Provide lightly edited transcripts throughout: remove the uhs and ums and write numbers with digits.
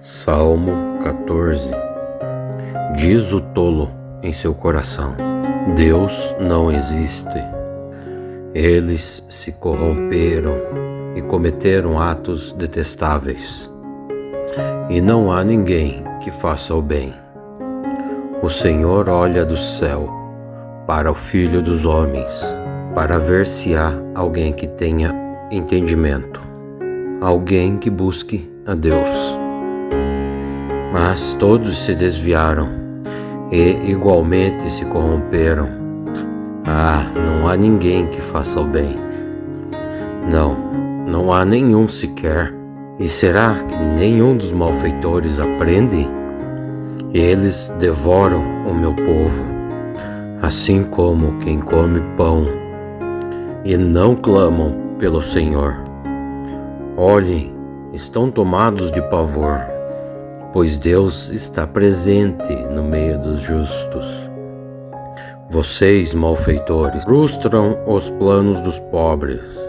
Salmo 14. Diz o tolo em seu coração: Deus não existe. Eles se corromperam e cometeram atos detestáveis, e não há ninguém que faça o bem. O Senhor olha do céu para o Filho dos homens, para ver se há alguém que tenha entendimento, alguém que busque a Deus. Mas todos se desviaram e igualmente se corromperam. Não há ninguém que faça o bem. Não há nenhum sequer. E será que nenhum dos malfeitores aprende? Eles devoram o meu povo, assim como quem come pão, e não clamam pelo Senhor. Olhem, estão tomados de pavor, pois Deus está presente no meio dos justos. Vocês, malfeitores, frustram os planos dos pobres,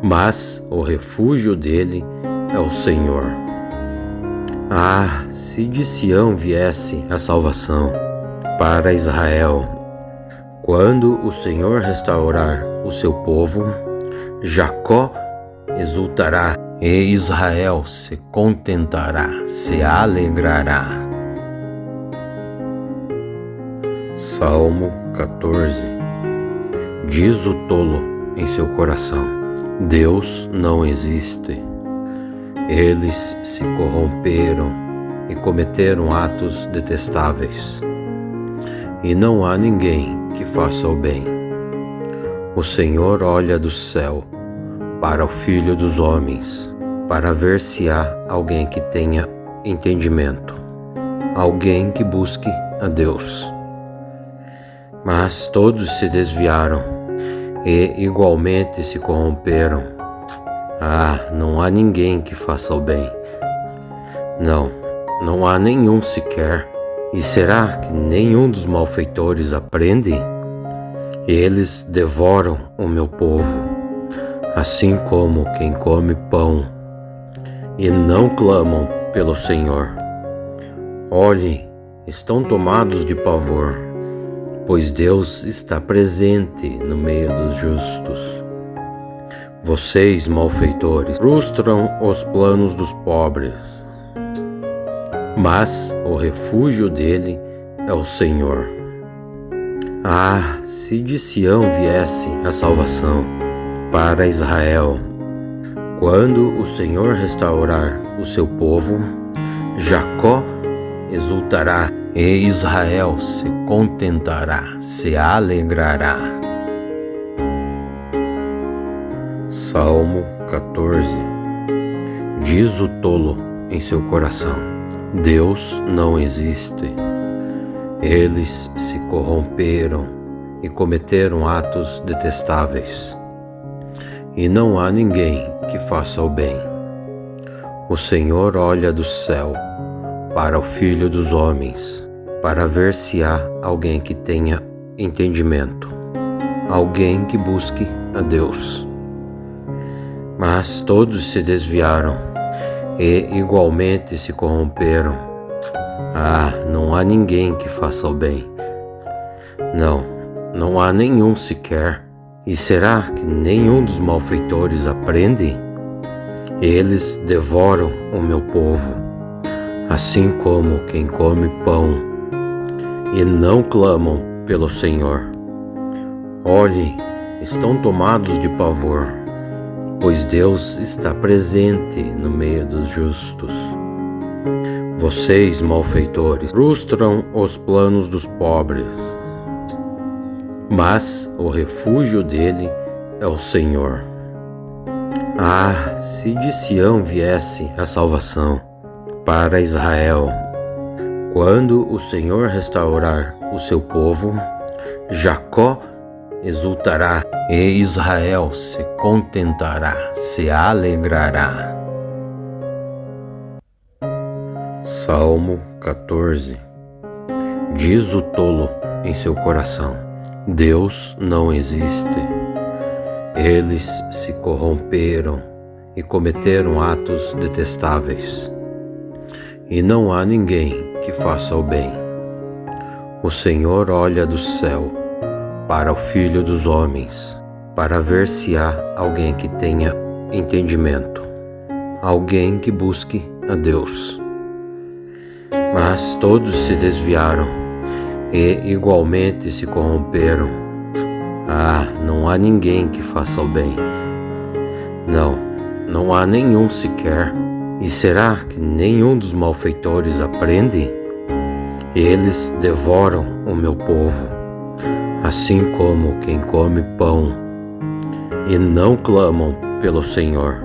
mas o refúgio dele é o Senhor. Se de Sião viesse a salvação para Israel, quando o Senhor restaurar o seu povo, Jacó exultará e Israel se contentará, se alegrará. Salmo 14. Diz o tolo em seu coração: Deus não existe. Eles se corromperam e cometeram atos detestáveis, e não há ninguém que faça o bem. O Senhor olha do céu para o Filho dos homens, para ver se há alguém que tenha entendimento, alguém que busque a Deus. Mas todos se desviaram e igualmente se corromperam. Não há ninguém que faça o bem. Não há nenhum sequer. E será que nenhum dos malfeitores aprende? Eles devoram o meu povo, assim como quem come pão, e não clamam pelo Senhor. Olhem, estão tomados de pavor, pois Deus está presente no meio dos justos. Vocês, malfeitores, frustram os planos dos pobres, mas o refúgio dele é o Senhor. Se de Sião viesse a salvação para Israel, quando o Senhor restaurar o seu povo, Jacó exultará e Israel se contentará, se alegrará. Salmo 14. Diz o tolo em seu coração: Deus não existe. Eles se corromperam e cometeram atos detestáveis, e não há ninguém que faça o bem. O Senhor olha do céu para o Filho dos homens, para ver se há alguém que tenha entendimento, alguém que busque a Deus. Mas todos se desviaram e igualmente se corromperam. Não há ninguém que faça o bem. Não há nenhum sequer. E será que nenhum dos malfeitores aprende? Eles devoram o meu povo, assim como quem come pão, e não clamam pelo Senhor. Olhem, estão tomados de pavor, pois Deus está presente no meio dos justos. Vocês, malfeitores, frustram os planos dos pobres, mas o refúgio dele é o Senhor. Se de Sião viesse a salvação para Israel, quando o Senhor restaurar o seu povo, Jacó exultará e Israel se contentará, se alegrará. Salmo 14. Diz o tolo em seu coração: Deus não existe. Eles se corromperam e cometeram atos detestáveis, e não há ninguém que faça o bem. O Senhor olha do céu para o Filho dos homens, para ver se há alguém que tenha entendimento, alguém que busque a Deus. Mas todos se desviaram e igualmente se corromperam. Não há ninguém que faça o bem. Não há nenhum sequer. E será que nenhum dos malfeitores aprende? Eles devoram o meu povo, assim como quem come pão, e não clamam pelo Senhor.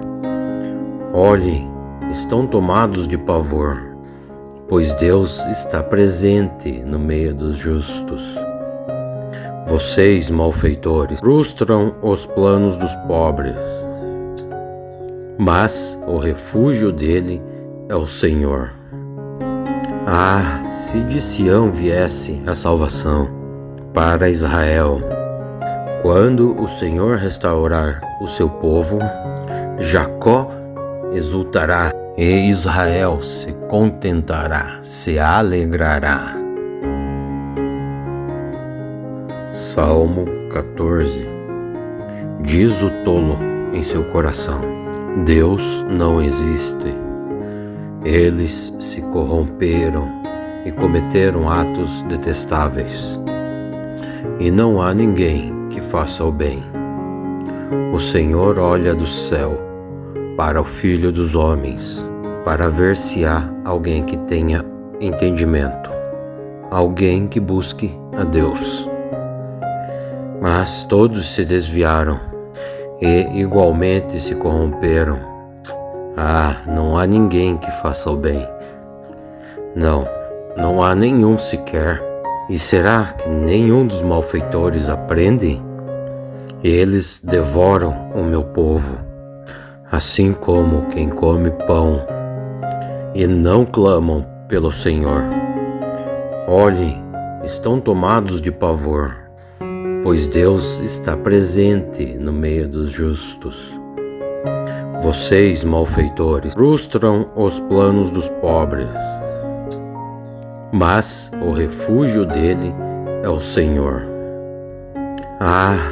Olhem, estão tomados de pavor, pois Deus está presente no meio dos justos. Vocês, malfeitores, frustram os planos dos pobres, mas o refúgio dele é o Senhor. Se de Sião viesse a salvação para Israel, quando o Senhor restaurar o seu povo, Jacó exultará e Israel se contentará, se alegrará. Salmo 14. Diz o tolo em seu coração: Deus não existe. Eles se corromperam e cometeram atos detestáveis, e não há ninguém que faça o bem. O Senhor olha do céu para o Filho dos homens, para ver se há alguém que tenha entendimento, alguém que busque a Deus. Mas todos se desviaram e igualmente se corromperam. Não há ninguém que faça o bem. Não há nenhum sequer. E será que nenhum dos malfeitores aprende? Eles devoram o meu povo, assim como quem come pão, e não clamam pelo Senhor. Olhem, estão tomados de pavor, pois Deus está presente no meio dos justos. Vocês, malfeitores, frustram os planos dos pobres, mas o refúgio dele é o Senhor.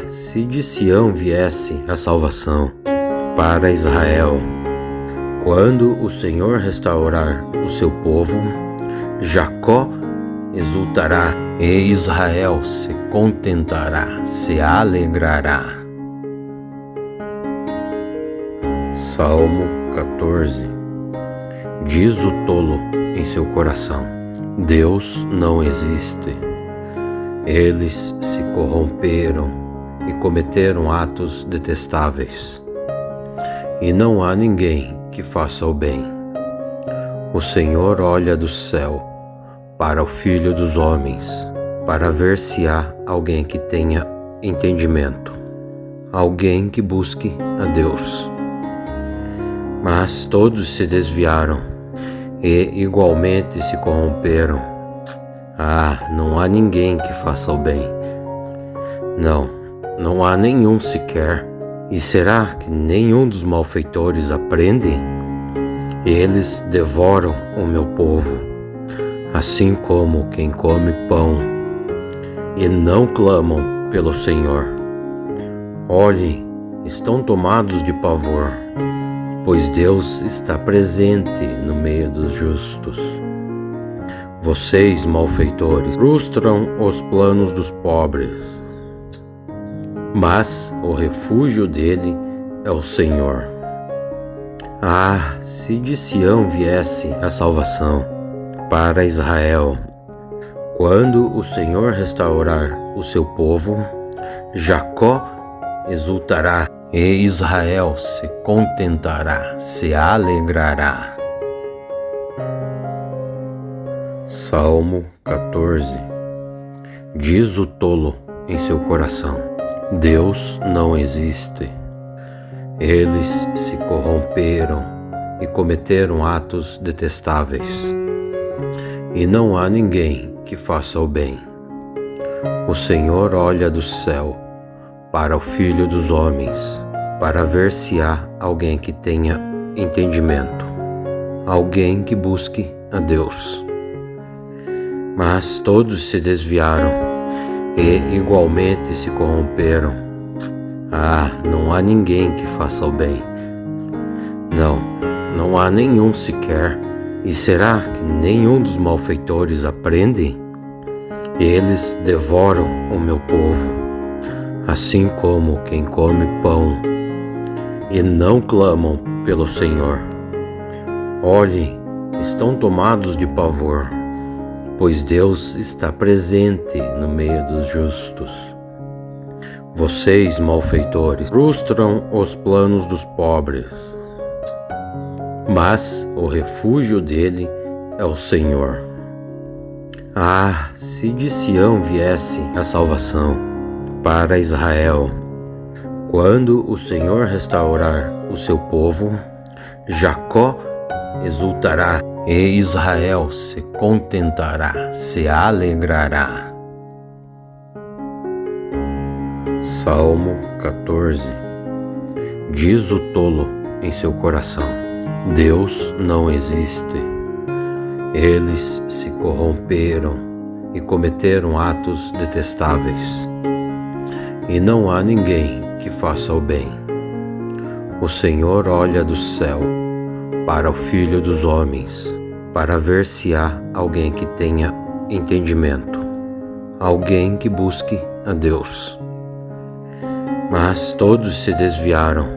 Se de Sião viesse a salvação para Israel, quando o Senhor restaurar o seu povo, Jacó exultará e Israel se contentará, se alegrará. Salmo 14. Diz o tolo em seu coração: Deus não existe. Eles se corromperam e cometeram atos detestáveis, e não há ninguém que faça o bem. O Senhor olha do céu para o Filho dos homens, para ver se há alguém que tenha entendimento, alguém que busque a Deus. Mas todos se desviaram e igualmente se corromperam. Não há ninguém que faça o bem. Não há nenhum sequer. E será que nenhum dos malfeitores aprende? Eles devoram o meu povo, assim como quem come pão, e não clamam pelo Senhor. Olhem, estão tomados de pavor, pois Deus está presente no meio dos justos. Vocês, malfeitores, frustram os planos dos pobres, mas o refúgio dele é o Senhor. Se de Sião viesse a salvação para Israel, quando o Senhor restaurar o seu povo, Jacó exultará e Israel se contentará, se alegrará. Salmo 14. Diz o tolo em seu coração: Deus não existe. Eles se corromperam e cometeram atos detestáveis, e não há ninguém que faça o bem. O Senhor olha do céu para o Filho dos homens, para ver se há alguém que tenha entendimento, alguém que busque a Deus. Mas todos se desviaram e igualmente se corromperam. Não há ninguém que faça o bem. Não há nenhum sequer. E será que nenhum dos malfeitores aprende? Eles devoram o meu povo, assim como quem come pão, e não clamam pelo Senhor. Olhem, estão tomados de pavor, pois Deus está presente no meio dos justos. Vocês, malfeitores, frustram os planos dos pobres, mas o refúgio dele é o Senhor. Se de Sião viesse a salvação para Israel, quando o Senhor restaurar o seu povo, Jacó exultará e Israel se contentará, se alegrará. Salmo 14. Diz o tolo em seu coração: Deus não existe. Eles se corromperam e cometeram atos detestáveis. E não há ninguém que faça o bem. O Senhor olha do céu para o Filho dos homens, para ver se há alguém que tenha entendimento, alguém que busque a Deus. Mas todos se desviaram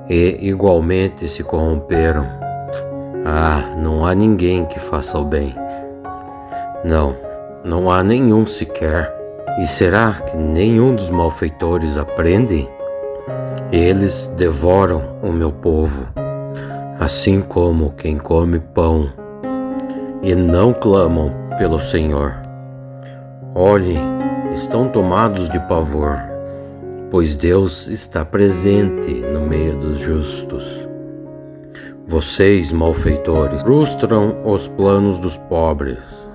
e igualmente se corromperam. Não há ninguém que faça o bem. Não há nenhum sequer. E será que nenhum dos malfeitores aprende? Eles devoram o meu povo, assim como quem come pão, e não clamam pelo Senhor. Olhem, estão tomados de pavor, pois Deus está presente no meio dos justos. Vocês, malfeitores, frustram os planos dos pobres,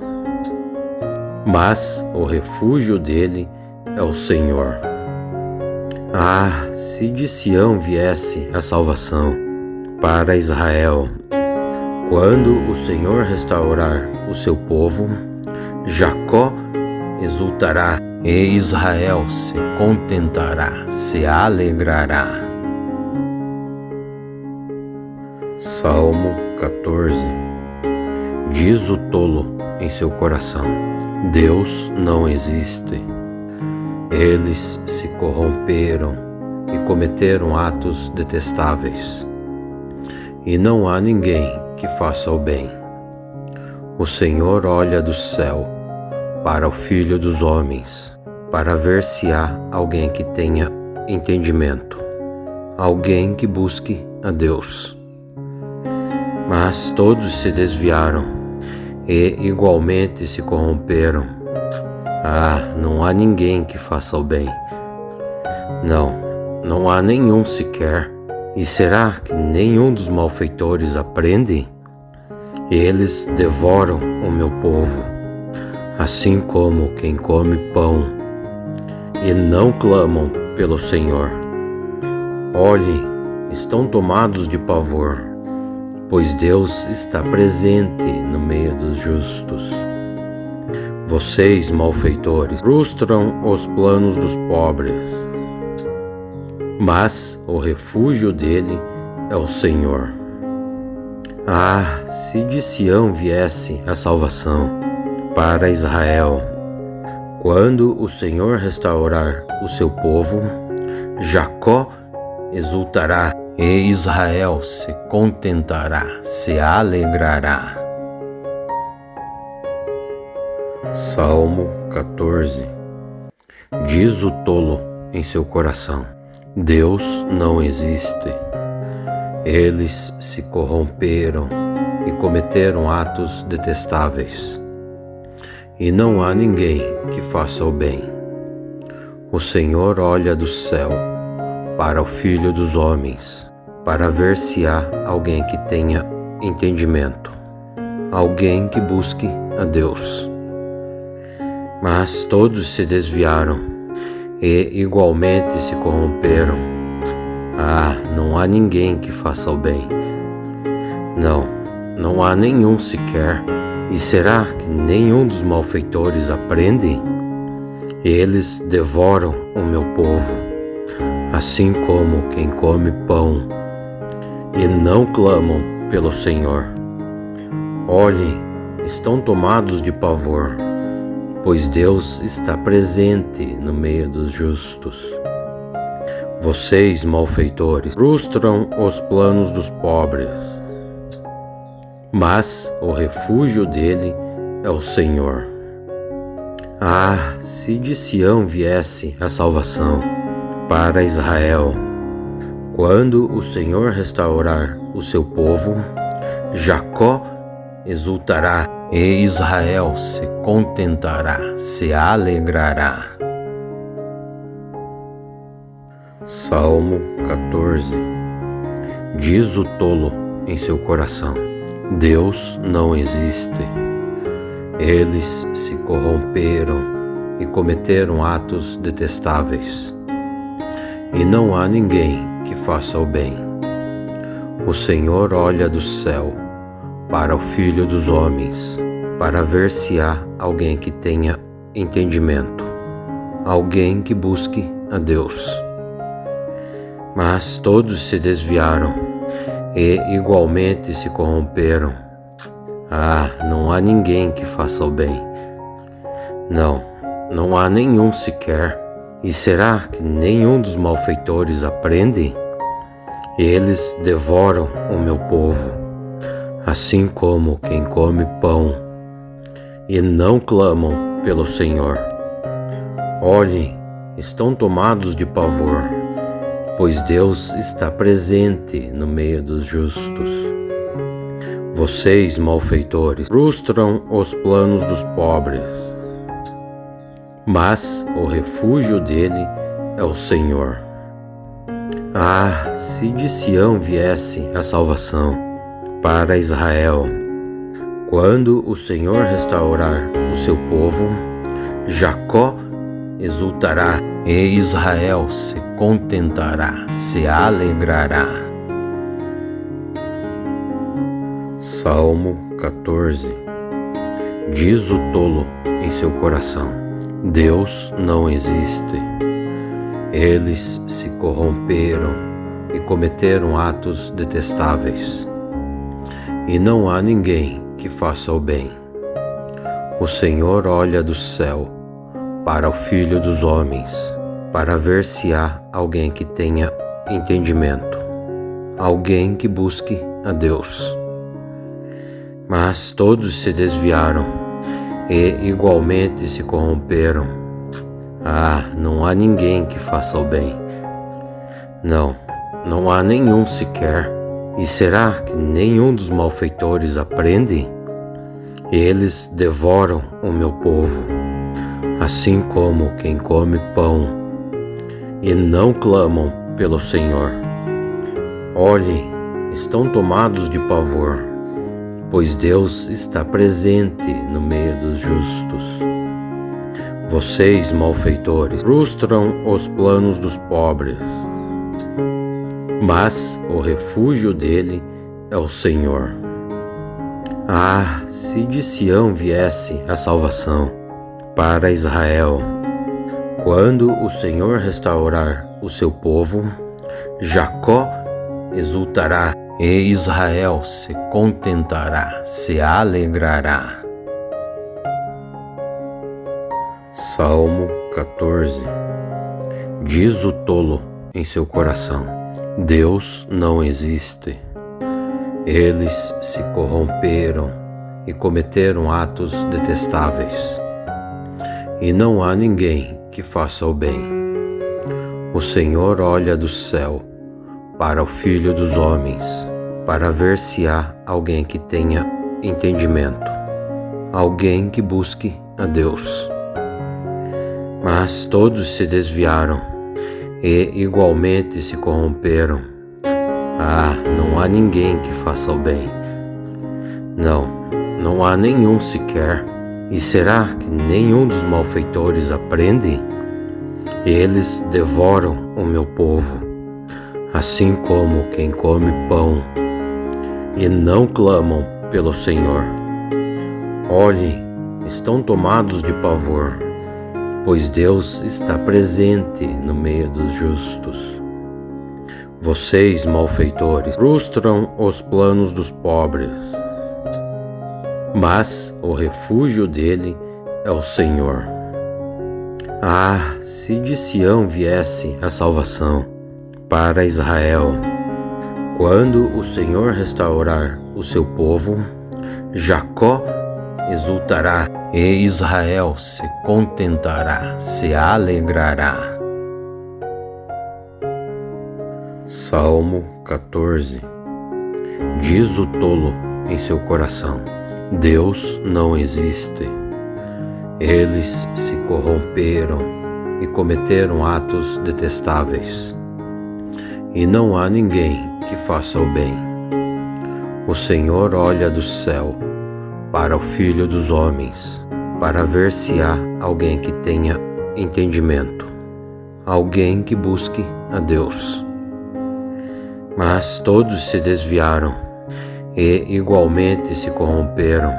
mas o refúgio dele é o Senhor. Se de Sião viesse a salvação para Israel, quando o Senhor restaurar o seu povo, Jacó exultará e Israel se contentará, se alegrará. Salmo 14. Diz o tolo em seu coração: Deus não existe. Eles se corromperam e cometeram atos detestáveis. E não há ninguém que faça o bem. O Senhor olha do céu para o Filho dos homens, para ver se há alguém que tenha entendimento, alguém que busque a Deus. Mas todos se desviaram e igualmente se corromperam. Não há ninguém que faça o bem. Não há nenhum sequer. E será que nenhum dos malfeitores aprende? Eles devoram o meu povo, assim como quem come pão, e não clamam pelo Senhor. Olhem, estão tomados de pavor, pois Deus está presente no meio dos justos. Vocês, malfeitores, frustram os planos dos pobres, mas o refúgio dele é o Senhor. Se de Sião viesse a salvação para Israel, quando o Senhor restaurar o seu povo, Jacó exultará e Israel se contentará, se alegrará. Salmo 14. Diz o tolo em seu coração: Deus não existe. Eles se corromperam e cometeram atos detestáveis. E não há ninguém que faça o bem. O Senhor olha do céu para o Filho dos homens, para ver se há alguém que tenha entendimento, alguém que busque a Deus. Mas todos se desviaram e igualmente se corromperam. Não há ninguém que faça o bem. não há nenhum sequer. E será que nenhum dos malfeitores aprende? Eles devoram o meu povo, assim como quem come pão, e não clamam pelo Senhor. Olhem, estão tomados de pavor, pois Deus está presente no meio dos justos. Vocês, malfeitores, frustram os planos dos pobres, mas o refúgio dele é o Senhor. Ah, se de Sião viesse a salvação para Israel! Quando o Senhor restaurar o seu povo, Jacó exultará e Israel se contentará, se alegrará. Salmo 14. Diz o tolo em seu coração: Deus não existe. Eles se corromperam e cometeram atos detestáveis. E não há ninguém que faça o bem. O Senhor olha do céu para o Filho dos homens, para ver se há alguém que tenha entendimento, alguém que busque a Deus. Mas todos se desviaram e igualmente se corromperam. Ah, não há ninguém que faça o bem. Não há nenhum sequer. E será que nenhum dos malfeitores aprende? Eles devoram o meu povo, assim como quem come pão, e não clamam pelo Senhor. Olhem, estão tomados de pavor, pois Deus está presente no meio dos justos. Vocês, malfeitores, frustram os planos dos pobres, mas o refúgio dele é o Senhor. Ah, se de Sião viesse a salvação para Israel! Quando o Senhor restaurar o seu povo, Jacó exultará e Israel se contentará, se alegrará. Salmo 14. Diz o tolo em seu coração: Deus não existe. Eles se corromperam e cometeram atos detestáveis. E não há ninguém que faça o bem. O Senhor olha do céu para o Filho dos homens, para ver se há alguém que tenha entendimento, alguém que busque a Deus. Mas todos se desviaram e igualmente se corromperam. Ah, não há ninguém que faça o bem. Não há nenhum sequer. E será que nenhum dos malfeitores aprende? Eles devoram o meu povo, assim como quem come pão, e não clamam pelo Senhor. Olhem, estão tomados de pavor, pois Deus está presente no meio dos justos. Vocês, malfeitores, frustram os planos dos pobres, mas o refúgio dele é o Senhor. Ah, se de Sião viesse a salvação para Israel! Quando o Senhor restaurar o seu povo, Jacó exultará e Israel se contentará, se alegrará. Salmo 14. Diz o tolo em seu coração: Deus não existe. Eles se corromperam e cometeram atos detestáveis. E não há ninguém que faça o bem. O Senhor olha do céu para o Filho dos homens, para ver se há alguém que tenha entendimento, alguém que busque a Deus. Mas todos se desviaram e igualmente se corromperam. Ah, não há ninguém que faça o bem. Não há nenhum sequer. E será que nenhum dos malfeitores aprende? Eles devoram o meu povo, assim como quem come pão, e não clamam pelo Senhor. Olhem, estão tomados de pavor, pois Deus está presente no meio dos justos. Vocês, malfeitores, frustram os planos dos pobres, mas o refúgio dele é o Senhor. Ah, se de Sião viesse a salvação para Israel! Quando o Senhor restaurar o seu povo, Jacó exultará e Israel se contentará, se alegrará. Salmo 14. Diz o tolo em seu coração: Deus não existe. Eles se corromperam e cometeram atos detestáveis. E não há ninguém que faça o bem. O Senhor olha do céu para o Filho dos homens, para ver se há alguém que tenha entendimento, alguém que busque a Deus. Mas todos se desviaram e igualmente se corromperam.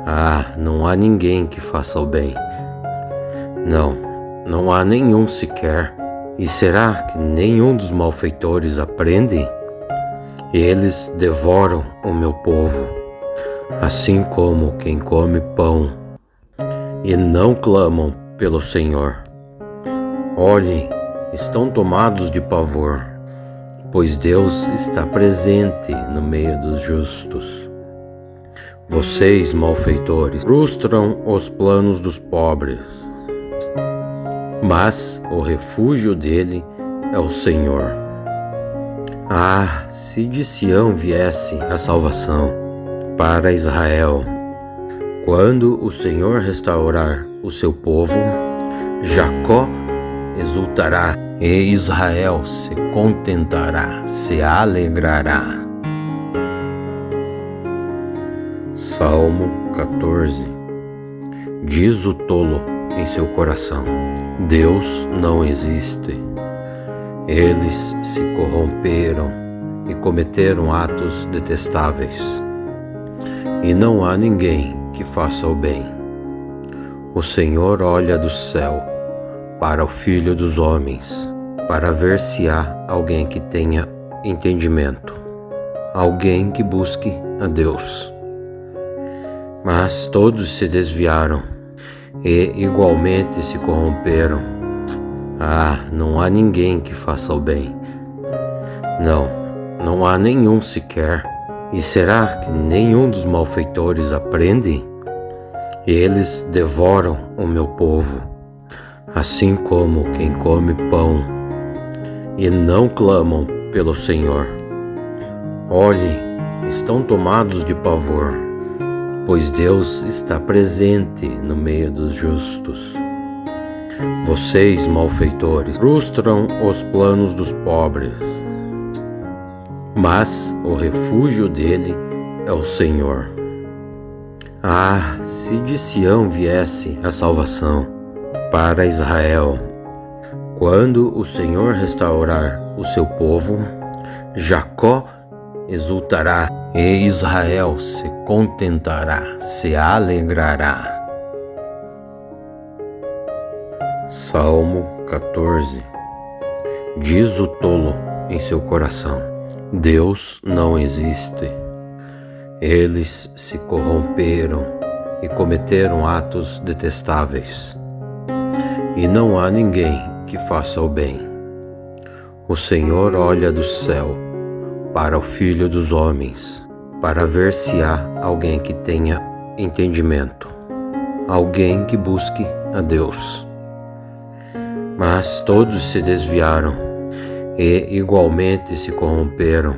Ah, não há ninguém que faça o bem. Não há nenhum sequer. E será que nenhum dos malfeitores aprende? Eles devoram o meu povo, assim como quem come pão, e não clamam pelo Senhor. Olhem, estão tomados de pavor, pois Deus está presente no meio dos justos. Vocês, malfeitores, frustram os planos dos pobres, mas o refúgio dele é o Senhor. Ah, se de Sião viesse a salvação para Israel! Quando o Senhor restaurar o seu povo, Jacó exultará e Israel se contentará, se alegrará. Salmo 14. Diz o tolo em seu coração: Deus não existe. Eles se corromperam e cometeram atos detestáveis. E não há ninguém que faça o bem. O Senhor olha do céu para o Filho dos homens, para ver se há alguém que tenha entendimento, alguém que busque a Deus. Mas todos se desviaram e igualmente se corromperam. Ah, não há ninguém que faça o bem. Não há nenhum sequer. E será que nenhum dos malfeitores aprende? Eles devoram o meu povo, assim como quem come pão, e não clamam pelo Senhor. Olhem, estão tomados de pavor, pois Deus está presente no meio dos justos. Vocês, malfeitores, frustram os planos dos pobres, mas o refúgio dele é o Senhor. Ah, se de Sião viesse a salvação para Israel! Quando o Senhor restaurar o seu povo, Jacó exultará e Israel se contentará, se alegrará. Salmo 14. Diz o tolo em seu coração: Deus não existe. Eles se corromperam e cometeram atos detestáveis. E não há ninguém que faça o bem. O Senhor olha do céu para o Filho dos homens, para ver se há alguém que tenha entendimento, alguém que busque a Deus. Mas todos se desviaram e igualmente se corromperam.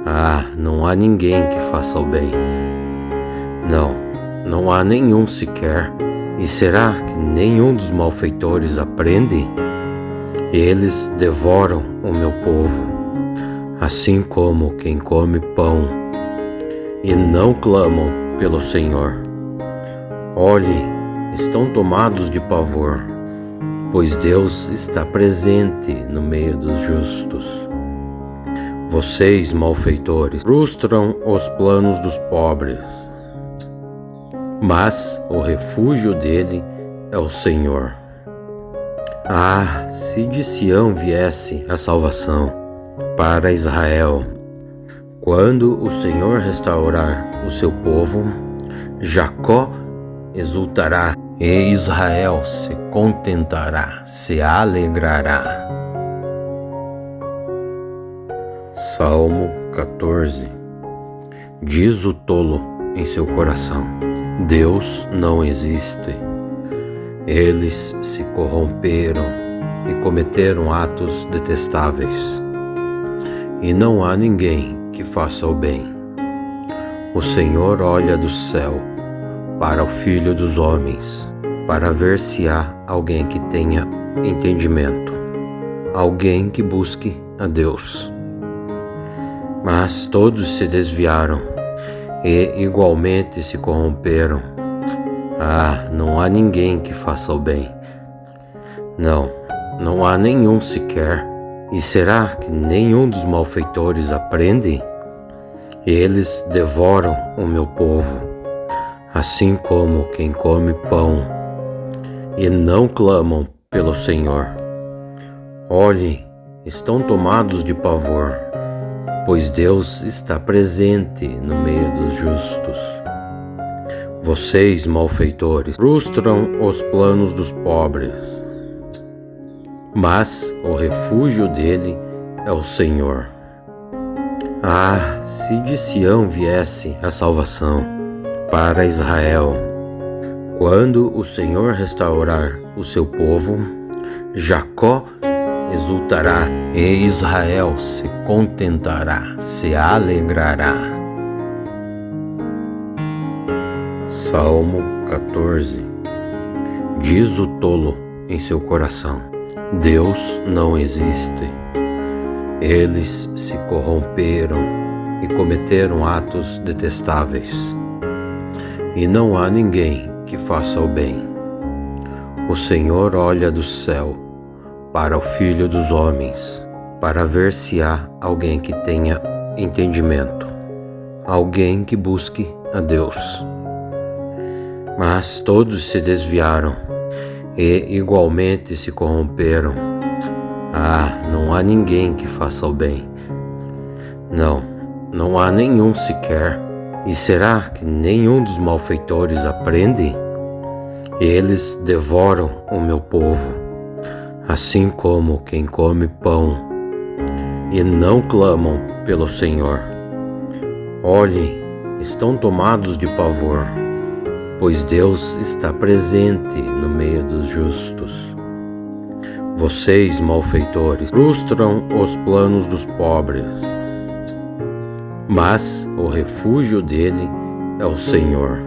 Ah, não há ninguém que faça o bem. Não há nenhum sequer. E será que nenhum dos malfeitores aprende? Eles devoram o meu povo, assim como quem come pão, e não clamam pelo Senhor. Olhem, estão tomados de pavor, pois Deus está presente no meio dos justos. Vocês, malfeitores, frustram os planos dos pobres, mas o refúgio dele é o Senhor. Ah, se de Sião viesse a salvação para Israel, quando o Senhor restaurar o seu povo, Jacó exultará e Israel se contentará, se alegrará. Salmo 14. Diz o tolo em seu coração: Deus não existe. Eles se corromperam e cometeram atos detestáveis, e não há ninguém que faça o bem. O Senhor olha do céu para o Filho dos homens, para ver se há alguém que tenha entendimento, alguém que busque a Deus. Mas todos se desviaram e igualmente se corromperam. Ah, não há ninguém que faça o bem. Não há nenhum sequer. E será que nenhum dos malfeitores aprende? Eles devoram o meu povo, assim como quem come pão, e não clamam pelo Senhor. Olhem, estão tomados de pavor, pois Deus está presente no meio dos justos. Vocês, malfeitores, frustram os planos dos pobres, mas o refúgio dele é o Senhor. Ah, se de Sião viesse a salvação para Israel, quando o Senhor restaurar o seu povo, Jacó exultará e Israel se contentará, se alegrará. Salmo 14. Diz o tolo em seu coração: Deus não existe. Eles se corromperam e cometeram atos detestáveis, e não há ninguém que faça o bem. O Senhor olha do céu para o Filho dos homens, para ver se há alguém que tenha entendimento, alguém que busque a Deus. Mas todos se desviaram e igualmente se corromperam. Ah, não há ninguém que faça o bem. Não há nenhum sequer. E será que nenhum dos malfeitores aprende? Eles devoram o meu povo, assim como quem come pão, e não clamam pelo Senhor. Olhem, estão tomados de pavor, pois Deus está presente no meio dos justos. Vocês, malfeitores, frustram os planos dos pobres, mas o refúgio dele é o Senhor.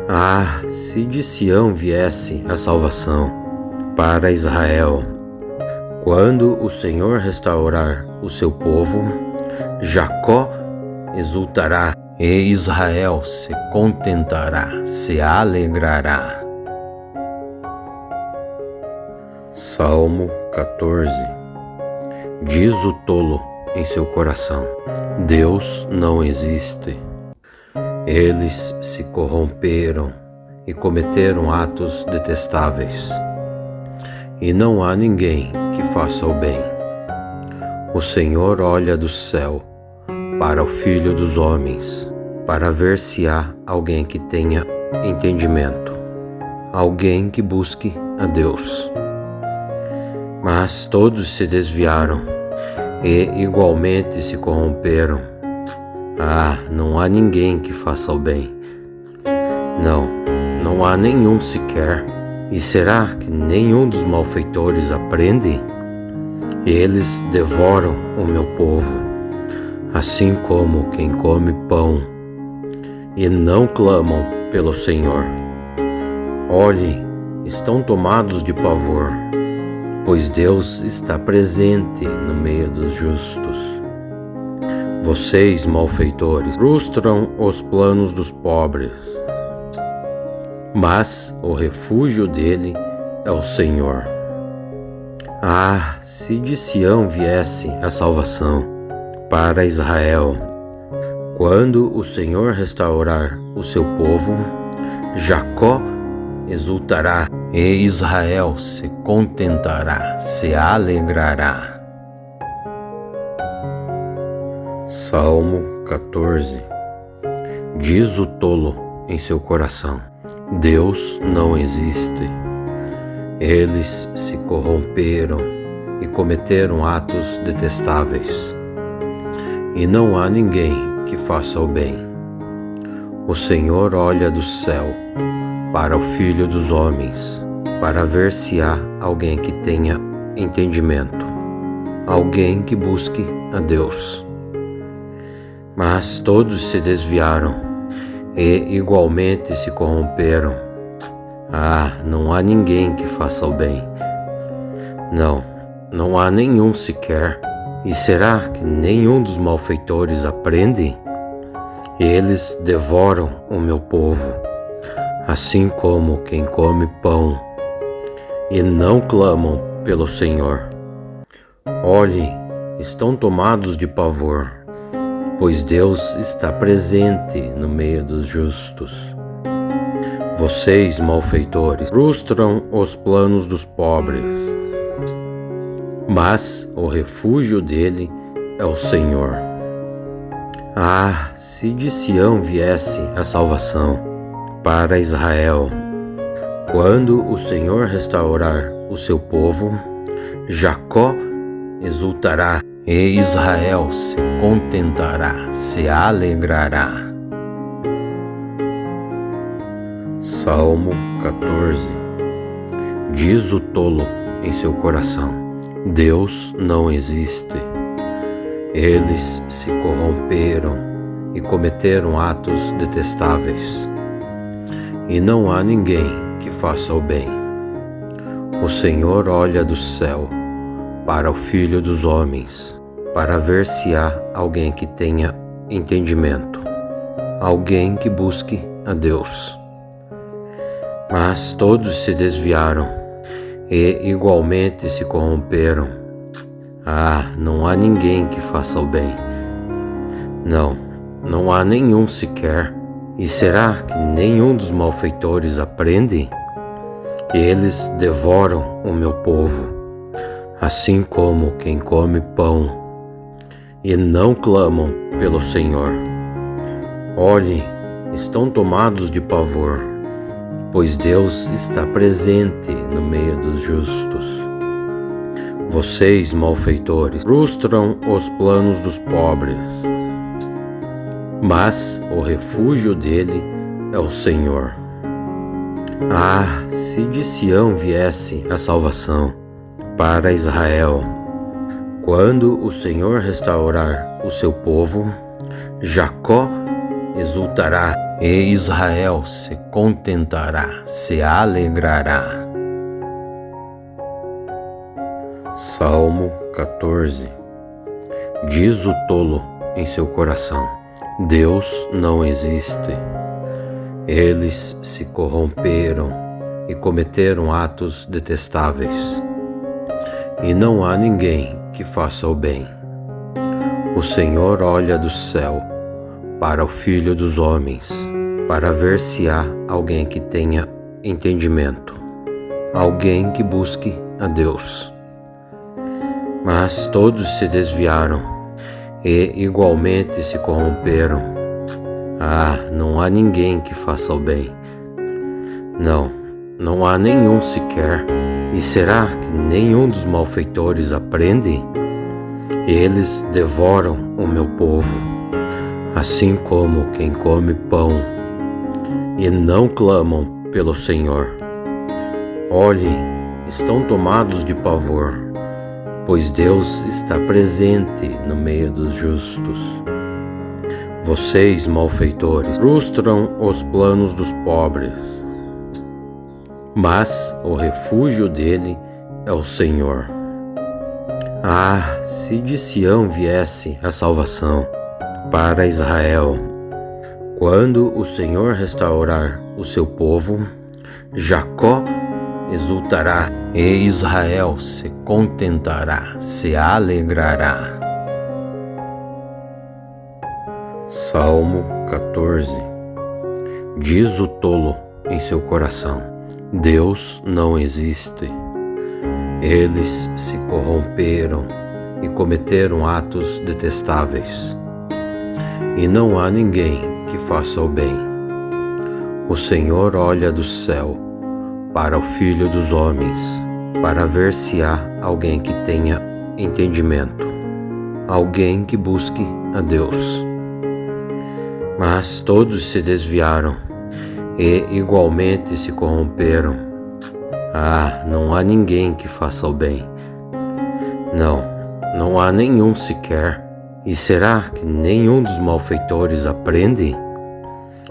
Ah, se de Sião viesse a salvação para Israel, quando o Senhor restaurar o seu povo, Jacó exultará e Israel se contentará, se alegrará. Salmo 14. Diz o tolo em seu coração: Deus não existe. Eles se corromperam e cometeram atos detestáveis, e não há ninguém que faça o bem. O Senhor olha do céu para o Filho dos homens, para ver se há alguém que tenha entendimento, alguém que busque a Deus. Mas todos se desviaram e igualmente se corromperam. Ah, não há ninguém que faça o bem. Não há nenhum sequer. E será que nenhum dos malfeitores aprende? Eles devoram o meu povo, assim como quem come pão, e não clamam pelo Senhor. Olhem, estão tomados de pavor, pois Deus está presente no meio dos justos. Vocês, malfeitores, frustram os planos dos pobres, mas o refúgio dele é o Senhor. Ah, se de Sião viesse a salvação para Israel. Quando o Senhor restaurar o seu povo, Jacó exultará e Israel se contentará, se alegrará. Salmo 14. Diz o tolo em seu coração: Deus não existe. Eles se corromperam e cometeram atos detestáveis. E não há ninguém que faça o bem. O Senhor olha do céu para o Filho dos homens, para ver se há alguém que tenha entendimento, alguém que busque a Deus. Mas todos se desviaram e igualmente se corromperam. Não há ninguém que faça o bem. Não há nenhum sequer. E será que nenhum dos malfeitores aprende? Eles devoram o meu povo, assim como quem come pão, e não clamam pelo Senhor. Olhem, estão tomados de pavor, pois Deus está presente no meio dos justos. Vocês, malfeitores, frustram os planos dos pobres, mas o refúgio dele é o Senhor. Se de Sião viesse a salvação para Israel. Quando o Senhor restaurar o seu povo, Jacó exultará e Israel se contentará, se alegrará. Salmo 14. Diz o tolo em seu coração: Deus não existe. Eles se corromperam e cometeram atos detestáveis. E não há ninguém que faça o bem. O Senhor olha do céu para o Filho dos homens, para ver se há alguém que tenha entendimento, alguém que busque a Deus. Mas todos se desviaram e igualmente se corromperam. Não há ninguém que faça o bem. Não há nenhum sequer. E será que nenhum dos malfeitores aprende? Eles devoram o meu povo, assim como quem come pão, e não clamam pelo Senhor. Olhem, estão tomados de pavor, pois Deus está presente no meio dos justos. Vocês, malfeitores, frustram os planos dos pobres, mas o refúgio dele é o Senhor. Se de Sião viesse a salvação para Israel. Quando o Senhor restaurar o seu povo, Jacó exultará e Israel se contentará, se alegrará. Salmo 14. Diz o tolo em seu coração: Deus não existe. Eles se corromperam e cometeram atos detestáveis. E não há ninguém que faça o bem. O Senhor olha do céu para o Filho dos homens, para ver se há alguém que tenha entendimento, alguém que busque a Deus. Mas todos se desviaram e igualmente se corromperam. Não há ninguém que faça o bem. Não há nenhum sequer. E será que nenhum dos malfeitores aprende? Eles devoram o meu povo, assim como quem come pão, e não clamam pelo Senhor. Olhem, estão tomados de pavor, pois Deus está presente no meio dos justos. Vocês, malfeitores, frustram os planos dos pobres, mas o refúgio dele é o Senhor. Se de Sião viesse a salvação para Israel. Quando o Senhor restaurar o seu povo, Jacó exultará e Israel se contentará, se alegrará. Salmo 14. Diz o tolo em seu coração: Deus não existe. Eles se corromperam e cometeram atos detestáveis. E não há ninguém que faça o bem. O Senhor olha do céu para o Filho dos homens, para ver se há alguém que tenha entendimento, alguém que busque a Deus. Mas todos se desviaram e igualmente se corromperam. Não há ninguém que faça o bem. Não há nenhum sequer. E será que nenhum dos malfeitores aprende?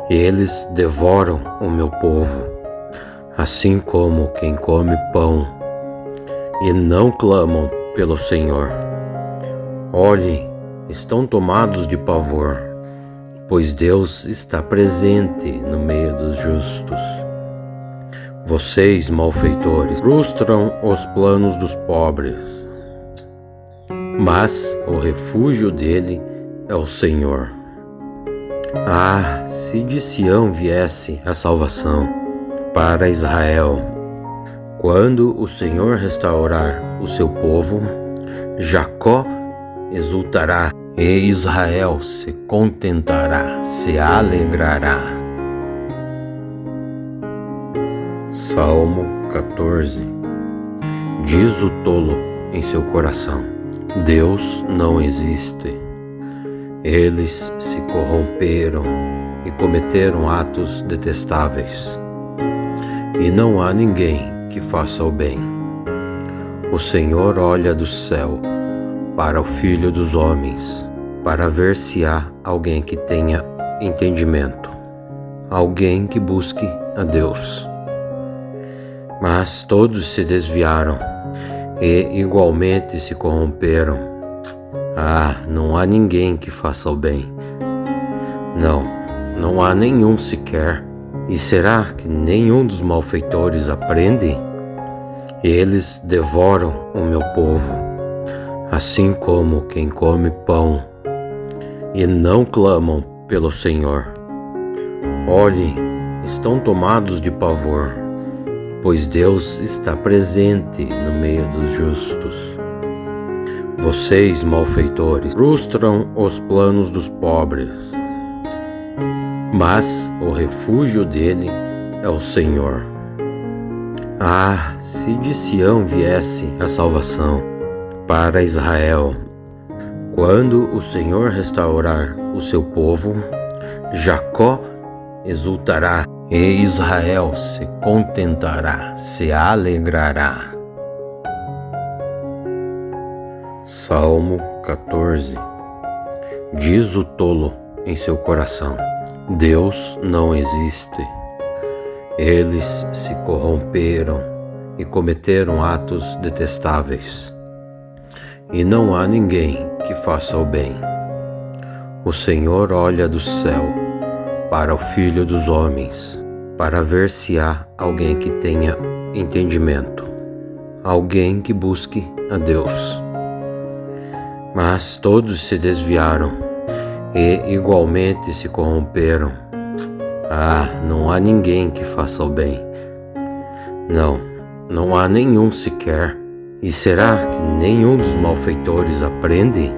Eles devoram o meu povo, assim como quem come pão, e não clamam pelo Senhor. Olhem, estão tomados de pavor, pois Deus está presente no meio dos justos. Vocês, malfeitores, frustram os planos dos pobres, mas o refúgio dele é o Senhor. Se de Sião viesse a salvação para Israel, quando o Senhor restaurar o seu povo, Jacó exultará e Israel se contentará, se alegrará. Salmo 14. Diz o tolo em seu coração: Deus não existe. Eles se corromperam e cometeram atos detestáveis. E não há ninguém que faça o bem. O Senhor olha do céu para o Filho dos homens, para ver se há alguém que tenha entendimento, alguém que busque a Deus. Mas todos se desviaram e igualmente se corromperam. Não há ninguém que faça o bem. Não há nenhum sequer. E será que nenhum dos malfeitores aprende? Eles devoram o meu povo, assim como quem come pão, e não clamam pelo Senhor. Olhem, estão tomados de pavor, pois Deus está presente no meio dos justos. Vocês, malfeitores, frustram os planos dos pobres, mas o refúgio dele é o Senhor. Se de Sião viesse a salvação para Israel, quando o Senhor restaurar o seu povo, Jacó exultará e Israel se contentará, se alegrará. Salmo 14. Diz o tolo em seu coração: Deus não existe. Eles se corromperam e cometeram atos detestáveis. E não há ninguém que faça o bem. O Senhor olha do céu para o Filho dos homens, para ver se há alguém que tenha entendimento, alguém que busque a Deus. Mas todos se desviaram e igualmente se corromperam. Não há ninguém que faça o bem. Não há nenhum sequer. E será que nenhum dos malfeitores aprende?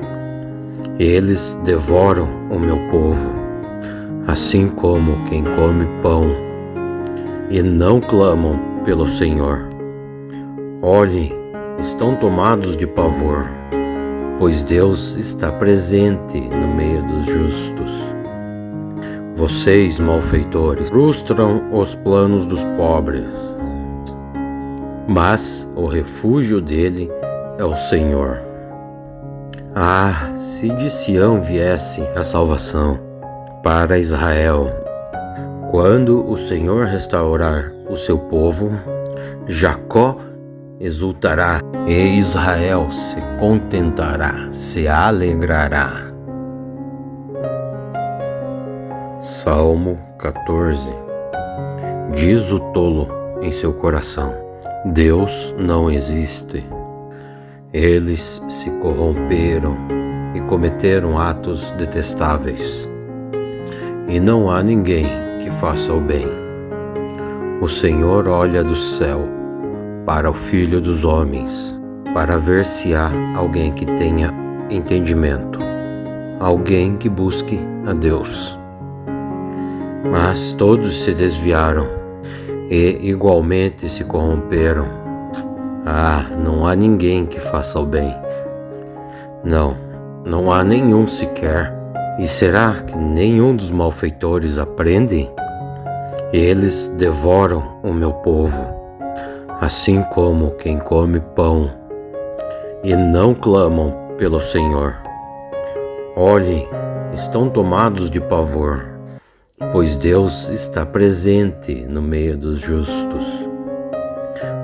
Eles devoram o meu povo, assim como quem come pão, e não clamam pelo Senhor. Olhem, estão tomados de pavor, pois Deus está presente no meio dos justos. Vocês, malfeitores, frustram os planos dos pobres, mas o refúgio dele é o Senhor. Se de Sião viesse a salvação para Israel, quando o Senhor restaurar o seu povo, Jacó exultará e Israel se contentará, se alegrará. Salmo 14. Diz o tolo em seu coração: Deus não existe. Eles se corromperam e cometeram atos detestáveis. e não há ninguém que faça o bem. O Senhor olha do céu para o Filho dos homens, para ver se há alguém que tenha entendimento, alguém que busque a Deus. Mas todos se desviaram e igualmente se corromperam. Não há ninguém que faça o bem. Não há nenhum sequer. E será que nenhum dos malfeitores aprende? Eles devoram o meu povo, assim como quem come pão, e não clamam pelo Senhor. Olhem, estão tomados de pavor, pois Deus está presente no meio dos justos.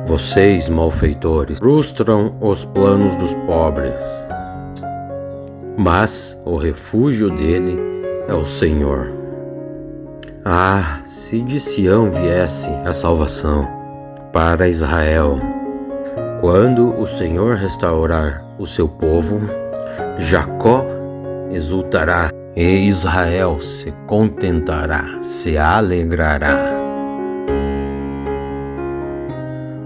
Vocês, malfeitores, frustram os planos dos pobres, mas o refúgio dele é o Senhor. Se de Sião viesse a salvação para Israel, quando o Senhor restaurar o seu povo, Jacó exultará e Israel se contentará, se alegrará.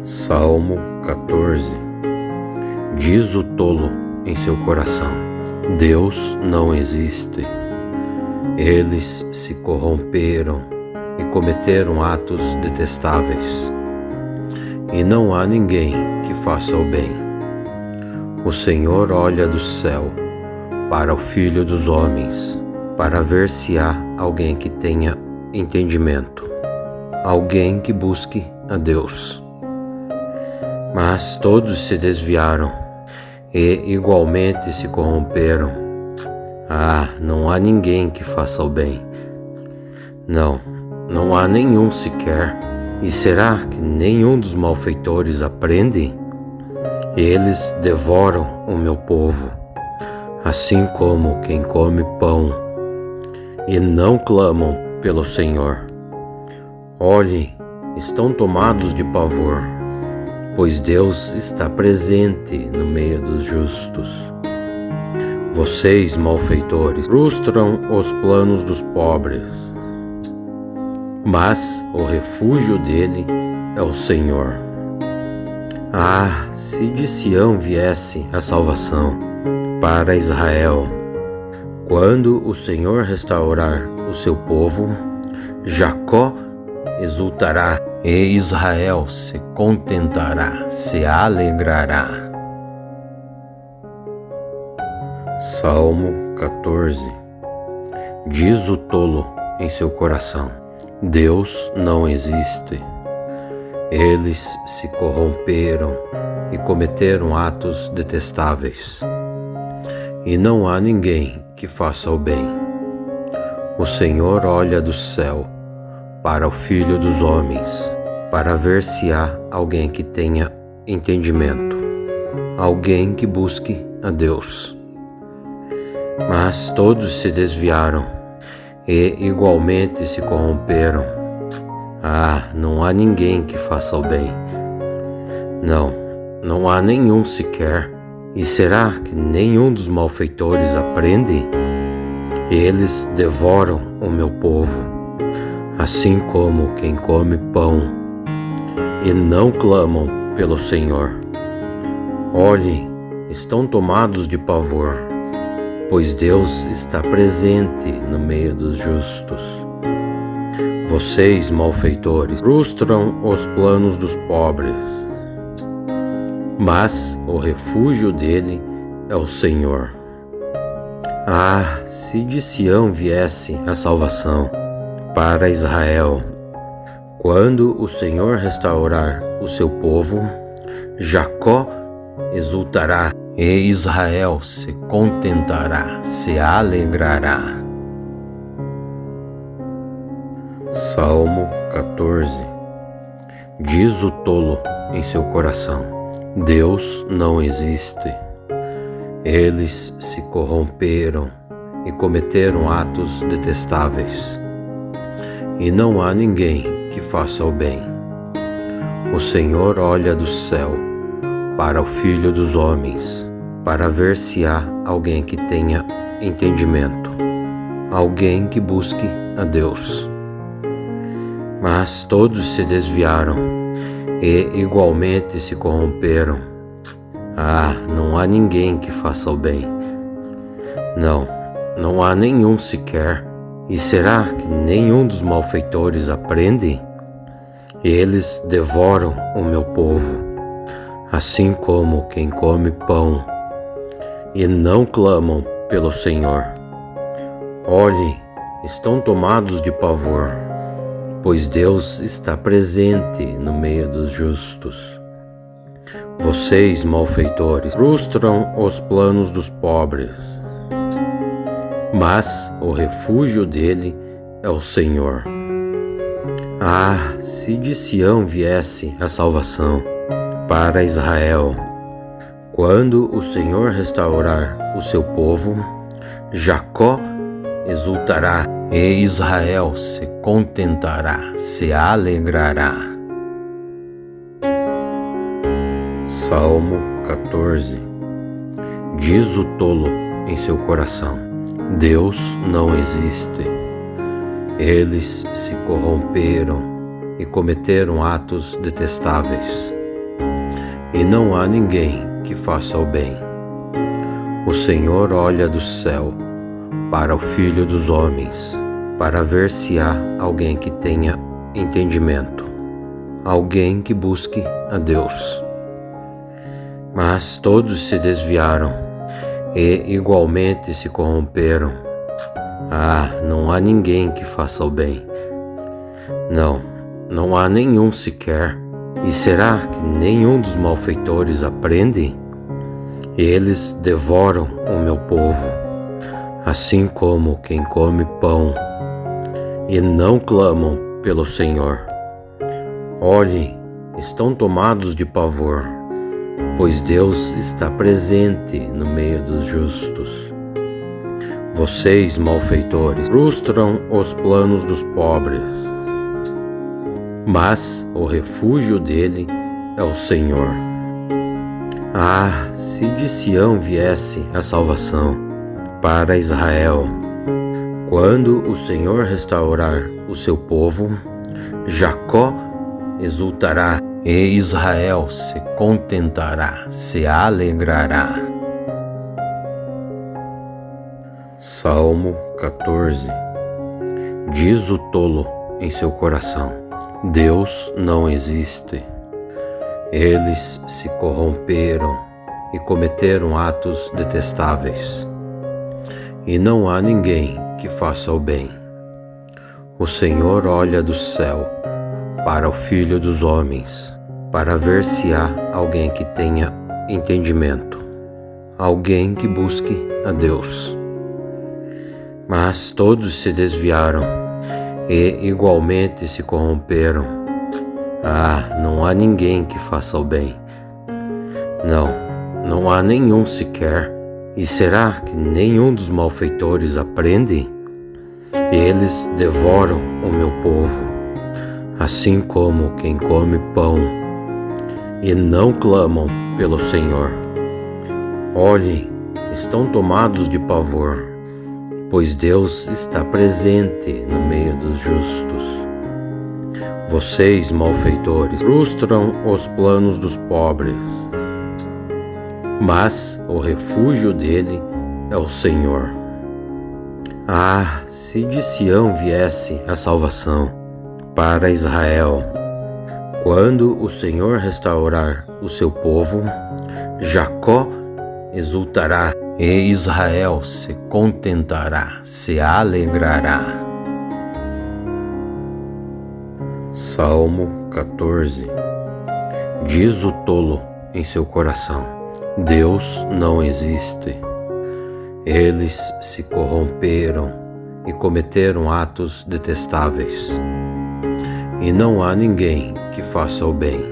Salmo 14. Diz o tolo em seu coração: Deus não existe. Eles se corromperam e cometeram atos detestáveis, e não há ninguém que faça o bem. O Senhor olha do céu para o Filho dos homens, para ver se há alguém que tenha entendimento, alguém que busque a Deus. Mas todos se desviaram e igualmente se corromperam. Não há ninguém que faça o bem. Não há nenhum sequer. E será que nenhum dos malfeitores aprende? Eles devoram o meu povo, assim como quem come pão, e não clamam pelo Senhor. Olhem, estão tomados de pavor, pois Deus está presente no meio dos justos. Vocês, malfeitores, frustram os planos dos pobres, mas o refúgio dele é o Senhor. Se de Sião viesse a salvação para Israel, quando o Senhor restaurar o seu povo, Jacó exultará e Israel se contentará, se alegrará. Salmo 14. Diz o tolo em seu coração: Deus não existe. Eles se corromperam e cometeram atos detestáveis, e não há ninguém que faça o bem. O Senhor olha do céu para o Filho dos homens, para ver se há alguém que tenha entendimento, alguém que busque a Deus. Mas todos se desviaram e igualmente se corromperam. Não há ninguém que faça o bem. Não há nenhum sequer. E será que nenhum dos malfeitores aprende? Eles devoram o meu povo, assim como quem come pão, e não clamam pelo Senhor. Olhem, estão tomados de pavor, pois Deus está presente no meio dos justos. Vocês, malfeitores, frustram os planos dos pobres, mas o refúgio dele é o Senhor. Se de Sião viesse a salvação para Israel, quando o Senhor restaurar o seu povo, Jacó exultará e Israel se contentará, se alegrará. Salmo 14. Diz o tolo em seu coração: Deus não existe. Eles se corromperam e cometeram atos detestáveis, e não há ninguém que faça o bem. O Senhor olha do céu para o Filho dos homens, para ver se há alguém que tenha entendimento, alguém que busque a Deus. Mas todos se desviaram e igualmente se corromperam. Não há ninguém que faça o bem. Não há nenhum sequer. E será que nenhum dos malfeitores aprende? Eles devoram o meu povo, assim como quem come pão, e não clamam pelo Senhor. Olhem, estão tomados de pavor, pois Deus está presente no meio dos justos. Vocês, malfeitores, frustram os planos dos pobres, mas o refúgio dele é o Senhor. Se de Sião viesse a salvação para Israel, quando o Senhor restaurar o seu povo, Jacó exultará e Israel se contentará, se alegrará. Salmo 14. Diz o tolo em seu coração: Deus não existe. Eles se corromperam e cometeram atos detestáveis. E não há ninguém que faça o bem. O Senhor olha do céu para o Filho dos homens, para ver se há alguém que tenha entendimento, alguém que busque a Deus. Mas todos se desviaram e igualmente se corromperam. Não há ninguém que faça o bem. Não há nenhum sequer. E será que nenhum dos malfeitores aprende? Eles devoram o meu povo, assim como quem come pão, e não clamam pelo Senhor. Olhem, estão tomados de pavor, pois Deus está presente no meio dos justos. Vocês, malfeitores, frustram os planos dos pobres, mas o refúgio dele é o Senhor. Se de Sião viesse a salvação para Israel, quando o Senhor restaurar o seu povo, Jacó exultará e Israel se contentará, se alegrará. Salmo 14. Diz o tolo em seu coração: Deus não existe. Eles se corromperam e cometeram atos detestáveis. E não há ninguém que faça o bem. O Senhor olha do céu para o Filho dos homens, para ver se há alguém que tenha entendimento, alguém que busque a Deus. Mas todos se desviaram e igualmente se corromperam. Não há ninguém que faça o bem. Não há nenhum sequer. E será que nenhum dos malfeitores aprende? Eles devoram o meu povo, assim como quem come pão, e não clamam pelo Senhor. Olhem, estão tomados de pavor, pois Deus está presente no meio dos justos. Vocês, malfeitores, frustram os planos dos pobres, mas o refúgio dele é o Senhor. Se de Sião viesse a salvação para Israel, quando o Senhor restaurar o seu povo, Jacó exultará e Israel se contentará, se alegrará. Salmo 14. Diz o tolo em seu coração: Deus não existe. Eles se corromperam e cometeram atos detestáveis. E não há ninguém que faça o bem.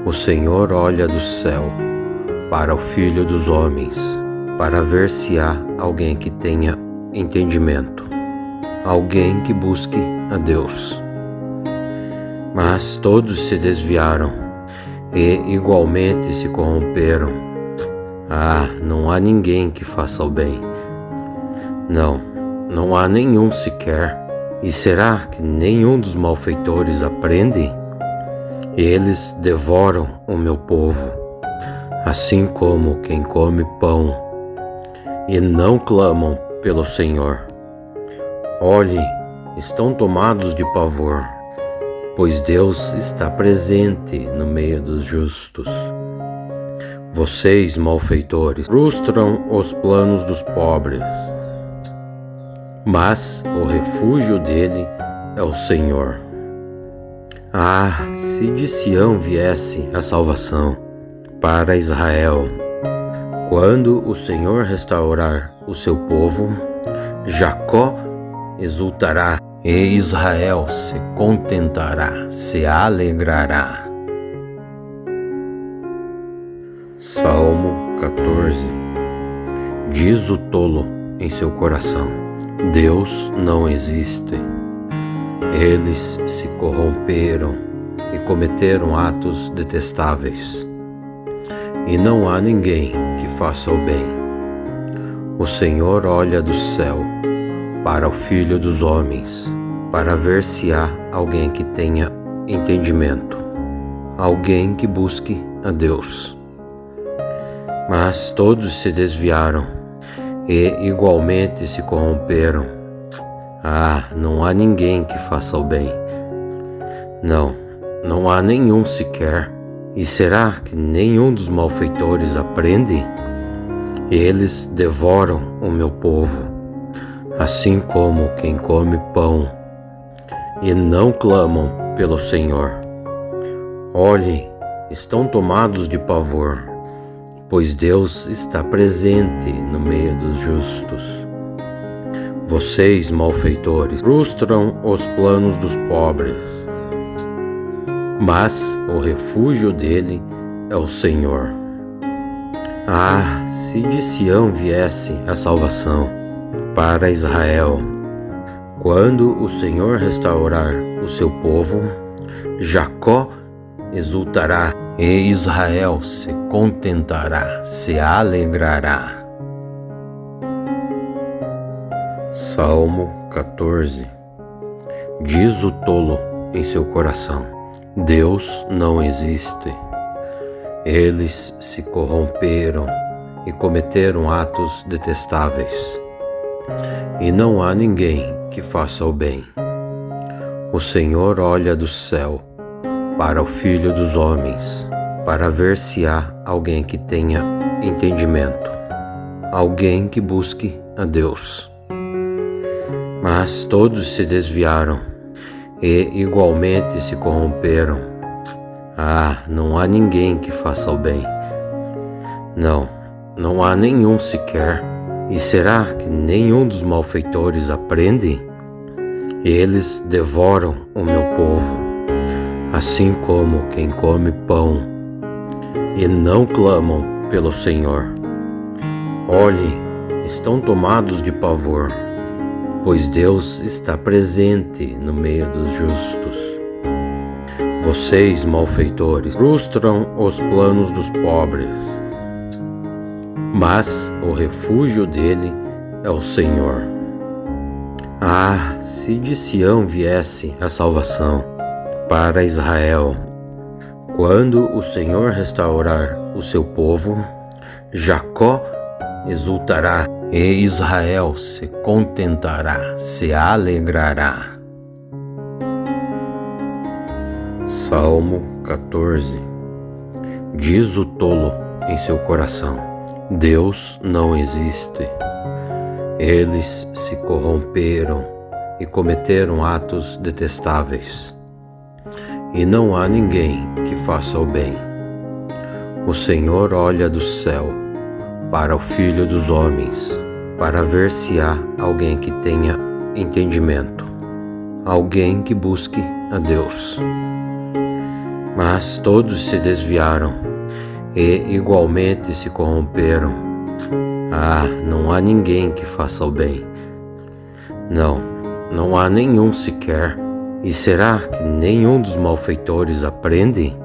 O Senhor olha do céu para o Filho dos homens, para ver se há alguém que tenha entendimento, alguém que busque a Deus. Mas todos se desviaram e igualmente se corromperam. Não há ninguém que faça o bem. não há nenhum sequer. E será que nenhum dos malfeitores aprende? Eles devoram o meu povo, assim como quem come pão, e não clamam pelo Senhor. Olhem, estão tomados de pavor, pois Deus está presente no meio dos justos. Vocês, malfeitores, frustram os planos dos pobres, mas o refúgio dele é o Senhor. Ah, se de Sião viesse a salvação para Israel! Quando o Senhor restaurar o seu povo, Jacó exultará e Israel se contentará, se alegrará. Salmo 14. Diz o tolo em seu coração: Deus não existe. Eles se corromperam e cometeram atos detestáveis. E não há ninguém que faça o bem. O Senhor olha do céu para o Filho dos homens, para ver se há alguém que tenha entendimento, alguém que busque a Deus. Mas todos se desviaram e igualmente se corromperam. Ah, não há ninguém que faça o bem. Não há nenhum sequer. E será que nenhum dos malfeitores aprende? Eles devoram o meu povo, assim como quem come pão, e não clamam pelo Senhor. Olhem, estão tomados de pavor, pois Deus está presente no meio dos justos. Vocês, malfeitores, frustram os planos dos pobres, mas o refúgio dele é o Senhor. Ah, se de Sião viesse a salvação para Israel! Quando o Senhor restaurar o seu povo, Jacó exultará e Israel se contentará, se alegrará. Salmo 14. Diz o tolo em seu coração: Deus não existe. Eles se corromperam e cometeram atos detestáveis. E não há ninguém que faça o bem. O Senhor olha do céu para o Filho dos homens, para ver se há alguém que tenha entendimento, alguém que busque a Deus. Mas todos se desviaram e igualmente se corromperam. Ah, não há ninguém que faça o bem. Não há nenhum sequer. E será que nenhum dos malfeitores aprende? Eles devoram o meu povo, assim como quem come pão, e não clamam pelo Senhor. Olhem, estão tomados de pavor, pois Deus está presente no meio dos justos. Vocês, malfeitores, frustram os planos dos pobres, mas o refúgio dele é o Senhor. Ah, se de Sião viesse a salvação para Israel! Quando o Senhor restaurar o seu povo, Jacó exultará e Israel se contentará, se alegrará. Salmo 14. Diz o tolo em seu coração: Deus não existe. Eles se corromperam e cometeram atos detestáveis. E não há ninguém que faça o bem. O Senhor olha do céu para o Filho dos homens, para ver se há alguém que tenha entendimento, alguém que busque a Deus. Mas todos se desviaram e igualmente se corromperam. Ah, não há ninguém que faça o bem. Não há nenhum sequer. E será que nenhum dos malfeitores aprende?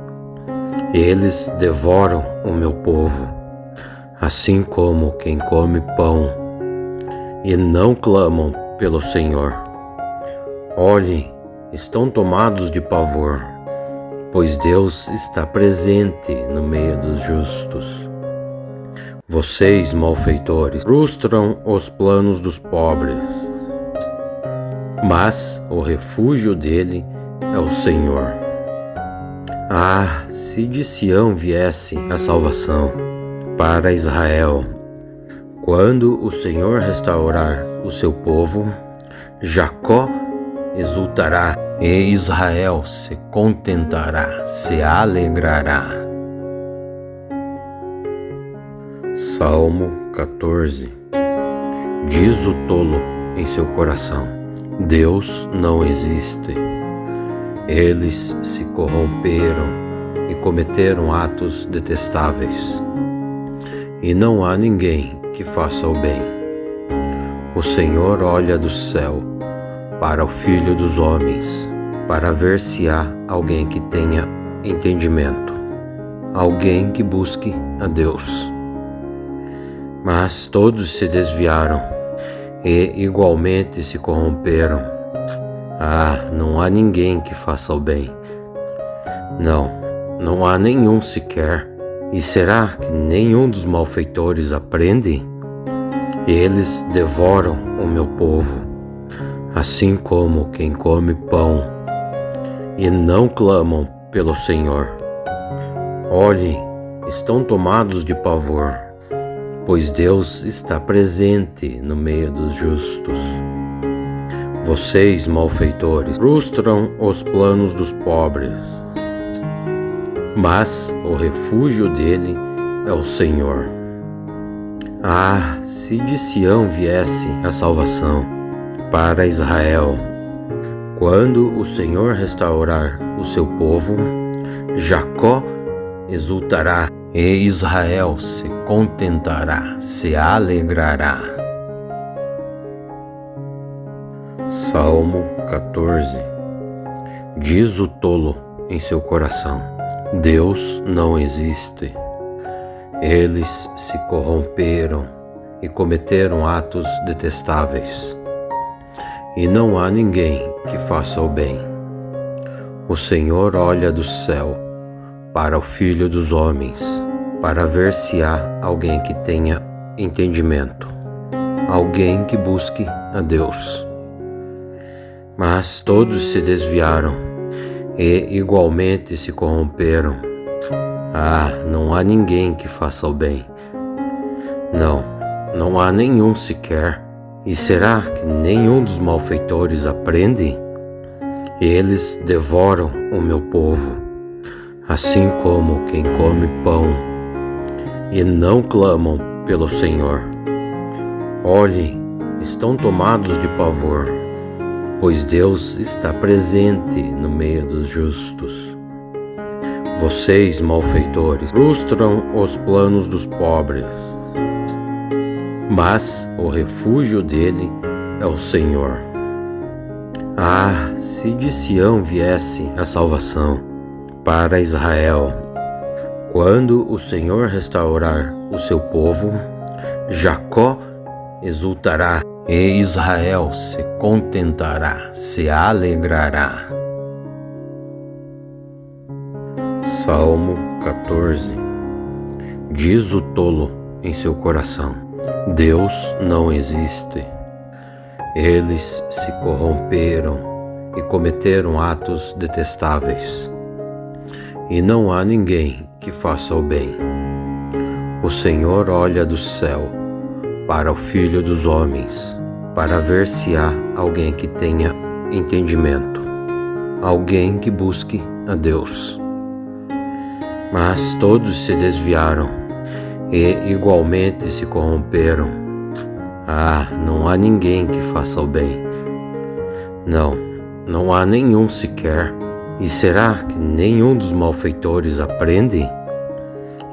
Eles devoram o meu povo, assim como quem come pão, e não clamam pelo Senhor. Olhem, estão tomados de pavor, pois Deus está presente no meio dos justos. Vocês, malfeitores, frustram os planos dos pobres, mas o refúgio dele é o Senhor. Ah, se de Sião viesse a salvação para Israel! Quando o Senhor restaurar o seu povo, Jacó exultará e Israel se contentará, se alegrará. Salmo 14. Diz o tolo em seu coração: Deus não existe. Eles se corromperam e cometeram atos detestáveis. E não há ninguém que faça o bem. O Senhor olha do céu para o Filho dos homens, para ver se há alguém que tenha entendimento, alguém que busque a Deus. Mas todos se desviaram e igualmente se corromperam. Ah, não há ninguém que faça o bem. Não há nenhum sequer. E será que nenhum dos malfeitores aprende? Eles devoram o meu povo, assim como quem come pão, e não clamam pelo Senhor. Olhem, estão tomados de pavor, pois Deus está presente no meio dos justos. Vocês, malfeitores, frustram os planos dos pobres, mas o refúgio dele é o Senhor. Ah, se de Sião viesse a salvação para Israel! Quando o Senhor restaurar o seu povo, Jacó exultará e Israel se contentará, se alegrará. Salmo 14. Diz o tolo em seu coração: Deus não existe. Eles se corromperam e cometeram atos detestáveis. E não há ninguém que faça o bem. O Senhor olha do céu para o Filho dos homens, para ver se há alguém que tenha entendimento, alguém que busque a Deus. Mas todos se desviaram e igualmente se corromperam. Ah, não há ninguém que faça o bem. Não há nenhum sequer. E será que nenhum dos malfeitores aprende? Eles devoram o meu povo, assim como quem come pão, e não clamam pelo Senhor. Olhem, estão tomados de pavor, pois Deus está presente no meio dos justos. Vocês, malfeitores, frustram os planos dos pobres, mas o refúgio dele é o Senhor. Ah, se de Sião viesse a salvação para Israel! Quando o Senhor restaurar o seu povo, Jacó exultará e Israel se contentará, se alegrará. Salmo 14. Diz o tolo em seu coração: Deus não existe. Eles se corromperam e cometeram atos detestáveis. E não há ninguém que faça o bem. O Senhor olha do céu para o Filho dos homens, para ver se há alguém que tenha entendimento, alguém que busque a Deus. Mas todos se desviaram e igualmente se corromperam. Ah, não há ninguém que faça o bem. Não há nenhum sequer. E será que nenhum dos malfeitores aprende?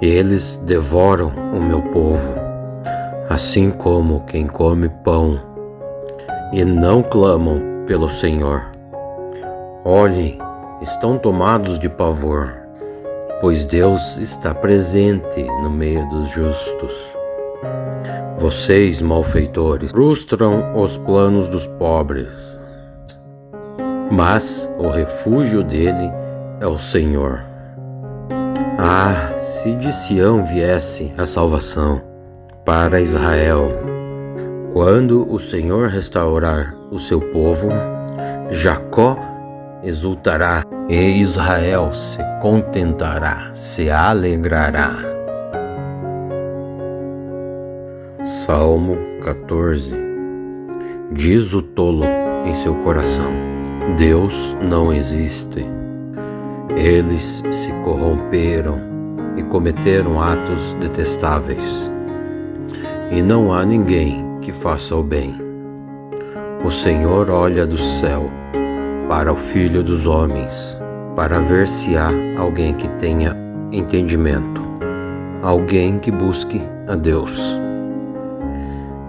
Eles devoram o meu povo, assim como quem come pão, e não clamam pelo Senhor. Olhem, estão tomados de pavor, pois Deus está presente no meio dos justos. Vocês, malfeitores, frustram os planos dos pobres, mas o refúgio dele é o Senhor. Ah, se de Sião viesse a salvação para Israel, quando o Senhor restaurar o seu povo, Jacó exultará e Israel se contentará, se alegrará. Salmo 14. Diz o tolo em seu coração: Deus não existe. Eles se corromperam e cometeram atos detestáveis, e não há ninguém que faça o bem. O Senhor olha do céu para o Filho dos homens, para ver se há alguém que tenha entendimento, alguém que busque a Deus.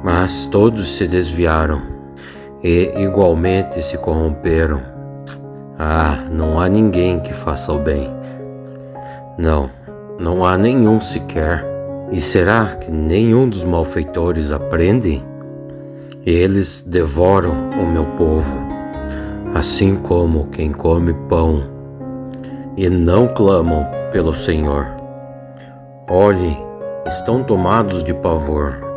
Mas todos se desviaram e igualmente se corromperam. Ah, não há ninguém que faça o bem. Não há nenhum sequer. E será que nenhum dos malfeitores aprende? Eles devoram o meu povo, assim como quem come pão, e não clamam pelo Senhor. Olhem, estão tomados de pavor,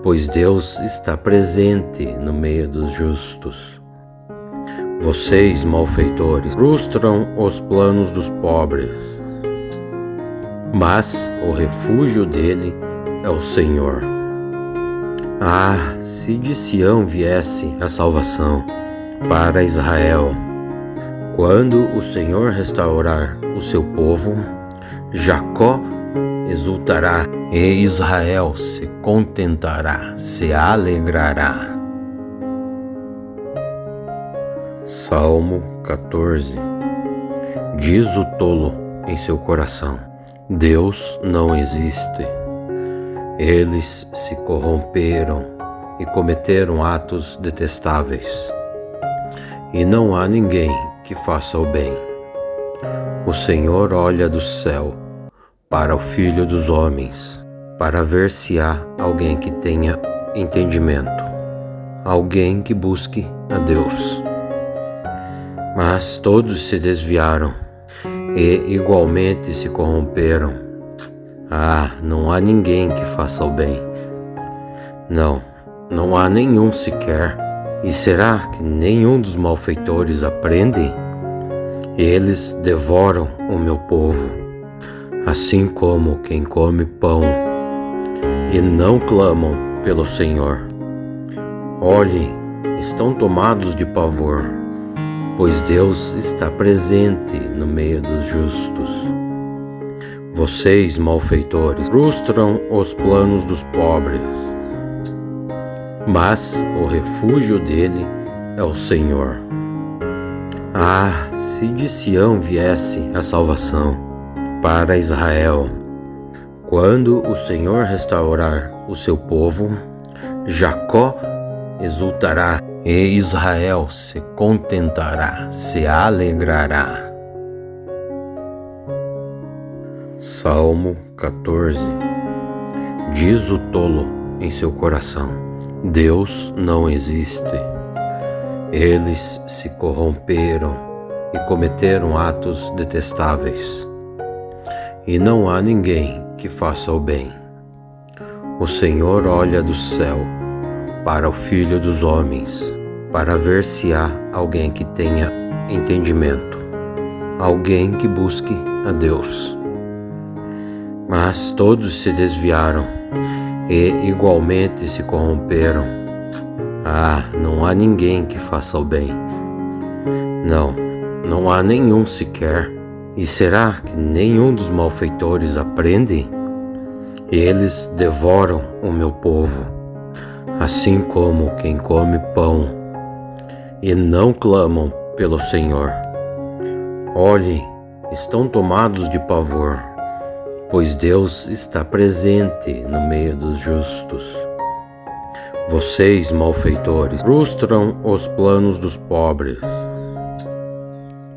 pois Deus está presente no meio dos justos. Vocês, malfeitores, frustram os planos dos pobres, mas o refúgio dele é o Senhor. Ah, se de Sião viesse a salvação para Israel, quando o Senhor restaurar o seu povo, Jacó exultará e Israel se contentará, se alegrará. Salmo 14. Diz o tolo em seu coração: Deus não existe. Eles se corromperam e cometeram atos detestáveis, e não há ninguém que faça o bem. O Senhor olha do céu para o Filho dos homens, para ver se há alguém que tenha entendimento, alguém que busque a Deus. Mas todos se desviaram e igualmente se corromperam. Ah, não há ninguém que faça o bem. Não há nenhum sequer. E será que nenhum dos malfeitores aprende? Eles devoram o meu povo, assim como quem come pão, e não clamam pelo Senhor. Olhem, estão tomados de pavor, pois Deus está presente no meio dos justos. Vocês, malfeitores, frustram os planos dos pobres, mas o refúgio dele é o Senhor. Ah, se de Sião viesse a salvação para Israel, quando o Senhor restaurar o seu povo, Jacó exultará e Israel se contentará, se alegrará. Salmo 14. Diz o tolo em seu coração: Deus não existe. Eles se corromperam e cometeram atos detestáveis, e não há ninguém que faça o bem. O Senhor olha do céu para o Filho dos homens, para ver se há alguém que tenha entendimento, alguém que busque a Deus. Mas todos se desviaram e igualmente se corromperam. Ah, não há ninguém que faça o bem. Não há nenhum sequer. E será que nenhum dos malfeitores aprende? Eles devoram o meu povo, assim como quem come pão, e não clamam pelo Senhor. Olhem, estão tomados de pavor, pois Deus está presente no meio dos justos. Vocês, malfeitores, frustram os planos dos pobres,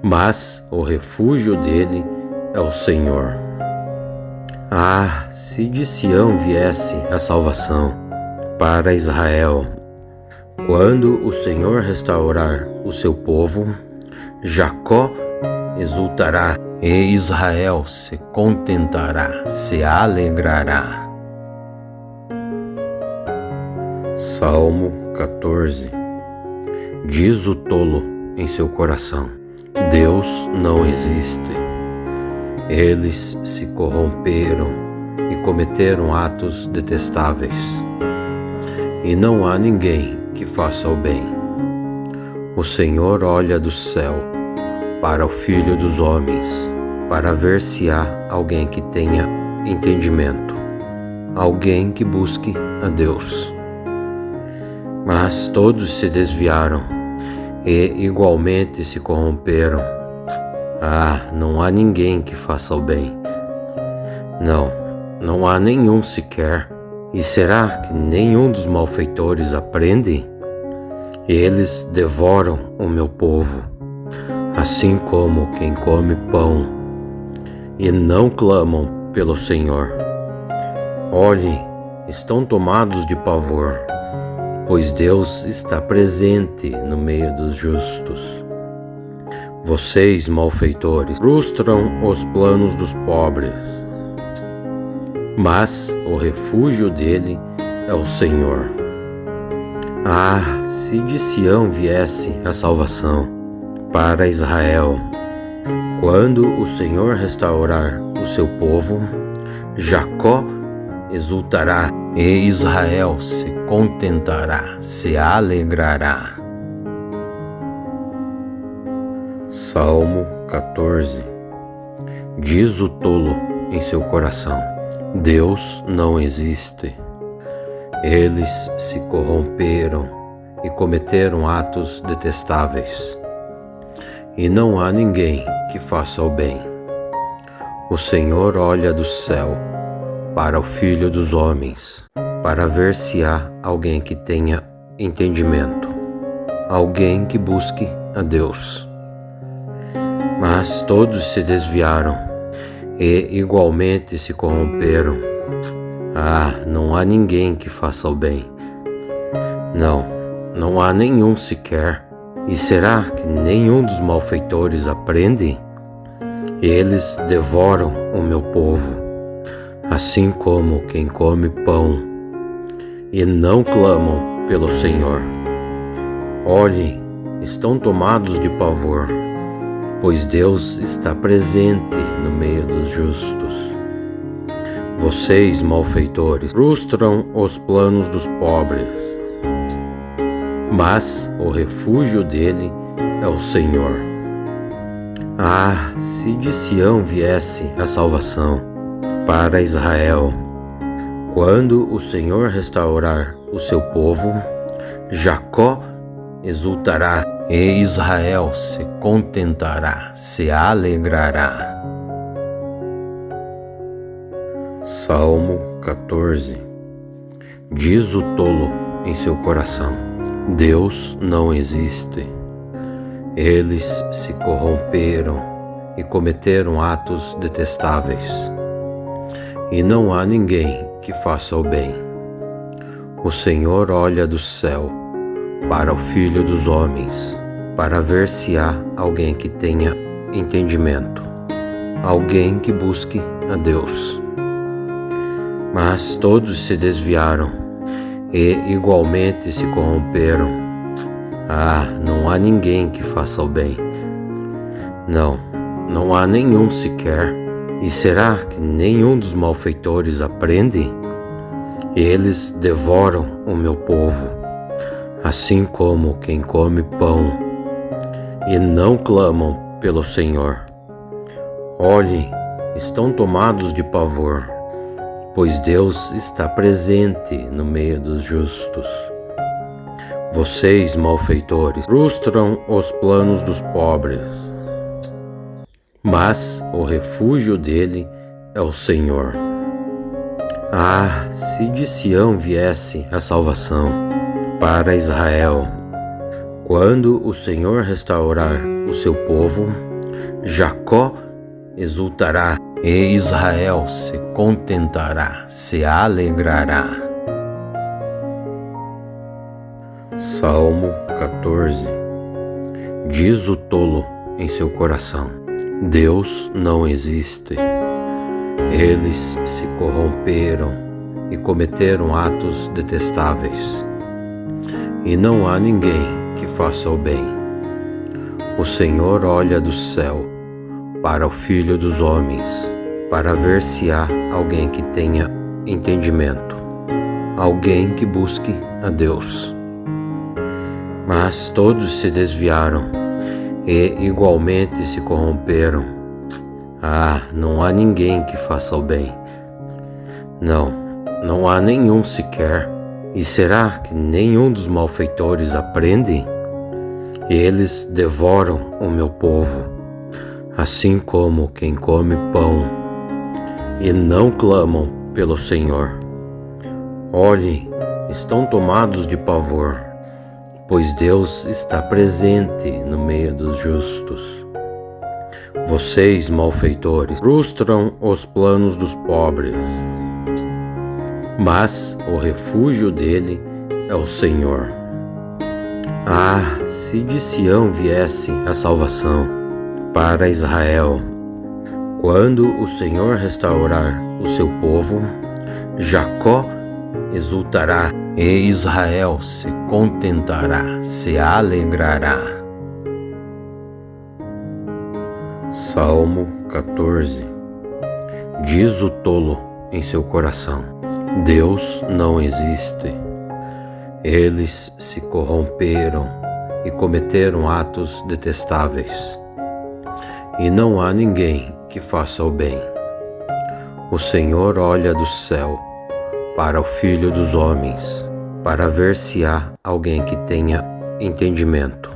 mas o refúgio dele é o Senhor. Ah, se de Sião viesse a salvação para Israel. Quando o Senhor restaurar o seu povo, Jacó exultará e Israel se contentará, se alegrará. Salmo 14. Diz o tolo em seu coração: Deus não existe. Eles se corromperam e cometeram atos detestáveis. E não há ninguém que faça o bem. O Senhor olha do céu para o Filho dos homens, para ver se há alguém que tenha entendimento, alguém que busque a Deus. Mas todos se desviaram e igualmente se corromperam. Não há ninguém que faça o bem. Não há nenhum sequer. E será que nenhum dos malfeitores aprende? Eles devoram o meu povo, assim como quem come pão, e não clamam pelo Senhor. Olhem, estão tomados de pavor, pois Deus está presente no meio dos justos. Vocês, malfeitores, frustram os planos dos pobres, mas o refúgio dele é o Senhor. Se de Sião viesse a salvação para Israel. Quando o Senhor restaurar o seu povo, Jacó exultará e Israel se contentará, se alegrará. Salmo 14. Diz o tolo em seu coração: Deus não existe. Eles se corromperam e cometeram atos detestáveis. E não há ninguém que faça o bem. O Senhor olha do céu para o Filho dos homens, para ver se há alguém que tenha entendimento, alguém que busque a Deus. Mas todos se desviaram e igualmente se corromperam. Não há ninguém que faça o bem. Não há nenhum sequer. E será que nenhum dos malfeitores aprende? Eles devoram o meu povo, assim como quem come pão, e não clamam pelo Senhor. Olhem, estão tomados de pavor, pois Deus está presente no meio dos justos. Vocês, malfeitores, frustram os planos dos pobres, mas o refúgio dele é o Senhor. Se de Sião viesse a salvação para Israel. Quando o Senhor restaurar o seu povo, Jacó exultará e Israel se contentará, se alegrará. Salmo 14. Diz o tolo em seu coração: Deus não existe. Eles se corromperam e cometeram atos detestáveis. E não há ninguém que faça o bem. O Senhor olha do céu para o Filho dos homens, para ver se há alguém que tenha entendimento, alguém que busque a Deus. Mas todos se desviaram e igualmente se corromperam. Não há ninguém que faça o bem. Não há nenhum sequer. E será que nenhum dos malfeitores aprende? Eles devoram o meu povo, assim como quem come pão, e não clamam pelo Senhor. Olhem, estão tomados de pavor, pois Deus está presente no meio dos justos. Vocês, malfeitores, frustram os planos dos pobres, mas o refúgio dele é o Senhor. Se de Sião viesse a salvação para Israel. Quando o Senhor restaurar o seu povo, Jacó exultará e Israel se contentará, se alegrará. Salmo 14. Diz o tolo em seu coração: Deus não existe. Eles se corromperam e cometeram atos detestáveis. E não há ninguém que faça o bem. O Senhor olha do céu para o Filho dos homens, para ver se há alguém que tenha entendimento, alguém que busque a Deus. Mas todos se desviaram e igualmente se corromperam. Não há ninguém que faça o bem. Não há nenhum sequer. E será que nenhum dos malfeitores aprende? Eles devoram o meu povo, assim como quem come pão, e não clamam pelo Senhor. Olhem, estão tomados de pavor, pois Deus está presente no meio dos justos. Vocês, malfeitores, frustram os planos dos pobres, mas o refúgio dele é o Senhor. Se de Sião viesse a salvação para Israel, quando o Senhor restaurar o seu povo, Jacó exultará e Israel se contentará, se alegrará. Salmo 14. Diz o tolo em seu coração: Deus não existe. Eles se corromperam e cometeram atos detestáveis. E não há ninguém que faça o bem. O Senhor olha do céu para o Filho dos homens, para ver se há alguém que tenha entendimento,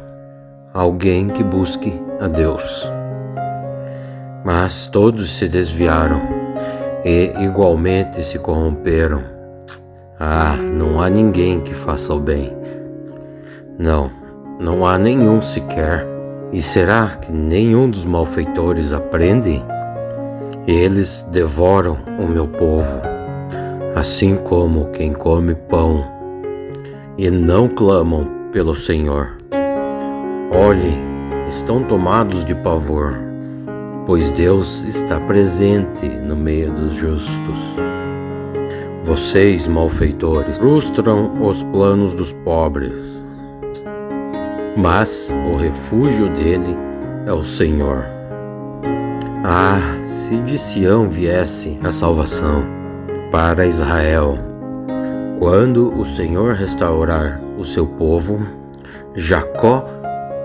alguém que busque a Deus. Mas todos se desviaram e igualmente se corromperam. Não há ninguém que faça o bem. Não há nenhum sequer. E será que nenhum dos malfeitores aprende? Eles devoram o meu povo, assim como quem come pão, e não clamam pelo Senhor. Olhem, estão tomados de pavor, pois Deus está presente no meio dos justos. Vocês, malfeitores, frustram os planos dos pobres, mas o refúgio dele é o Senhor. Se de Sião viesse a salvação para Israel, quando o Senhor restaurar o seu povo, Jacó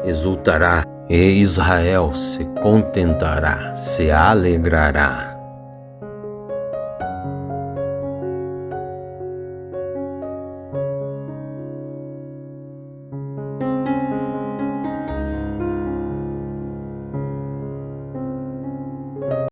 exultará e Israel se contentará, se alegrará.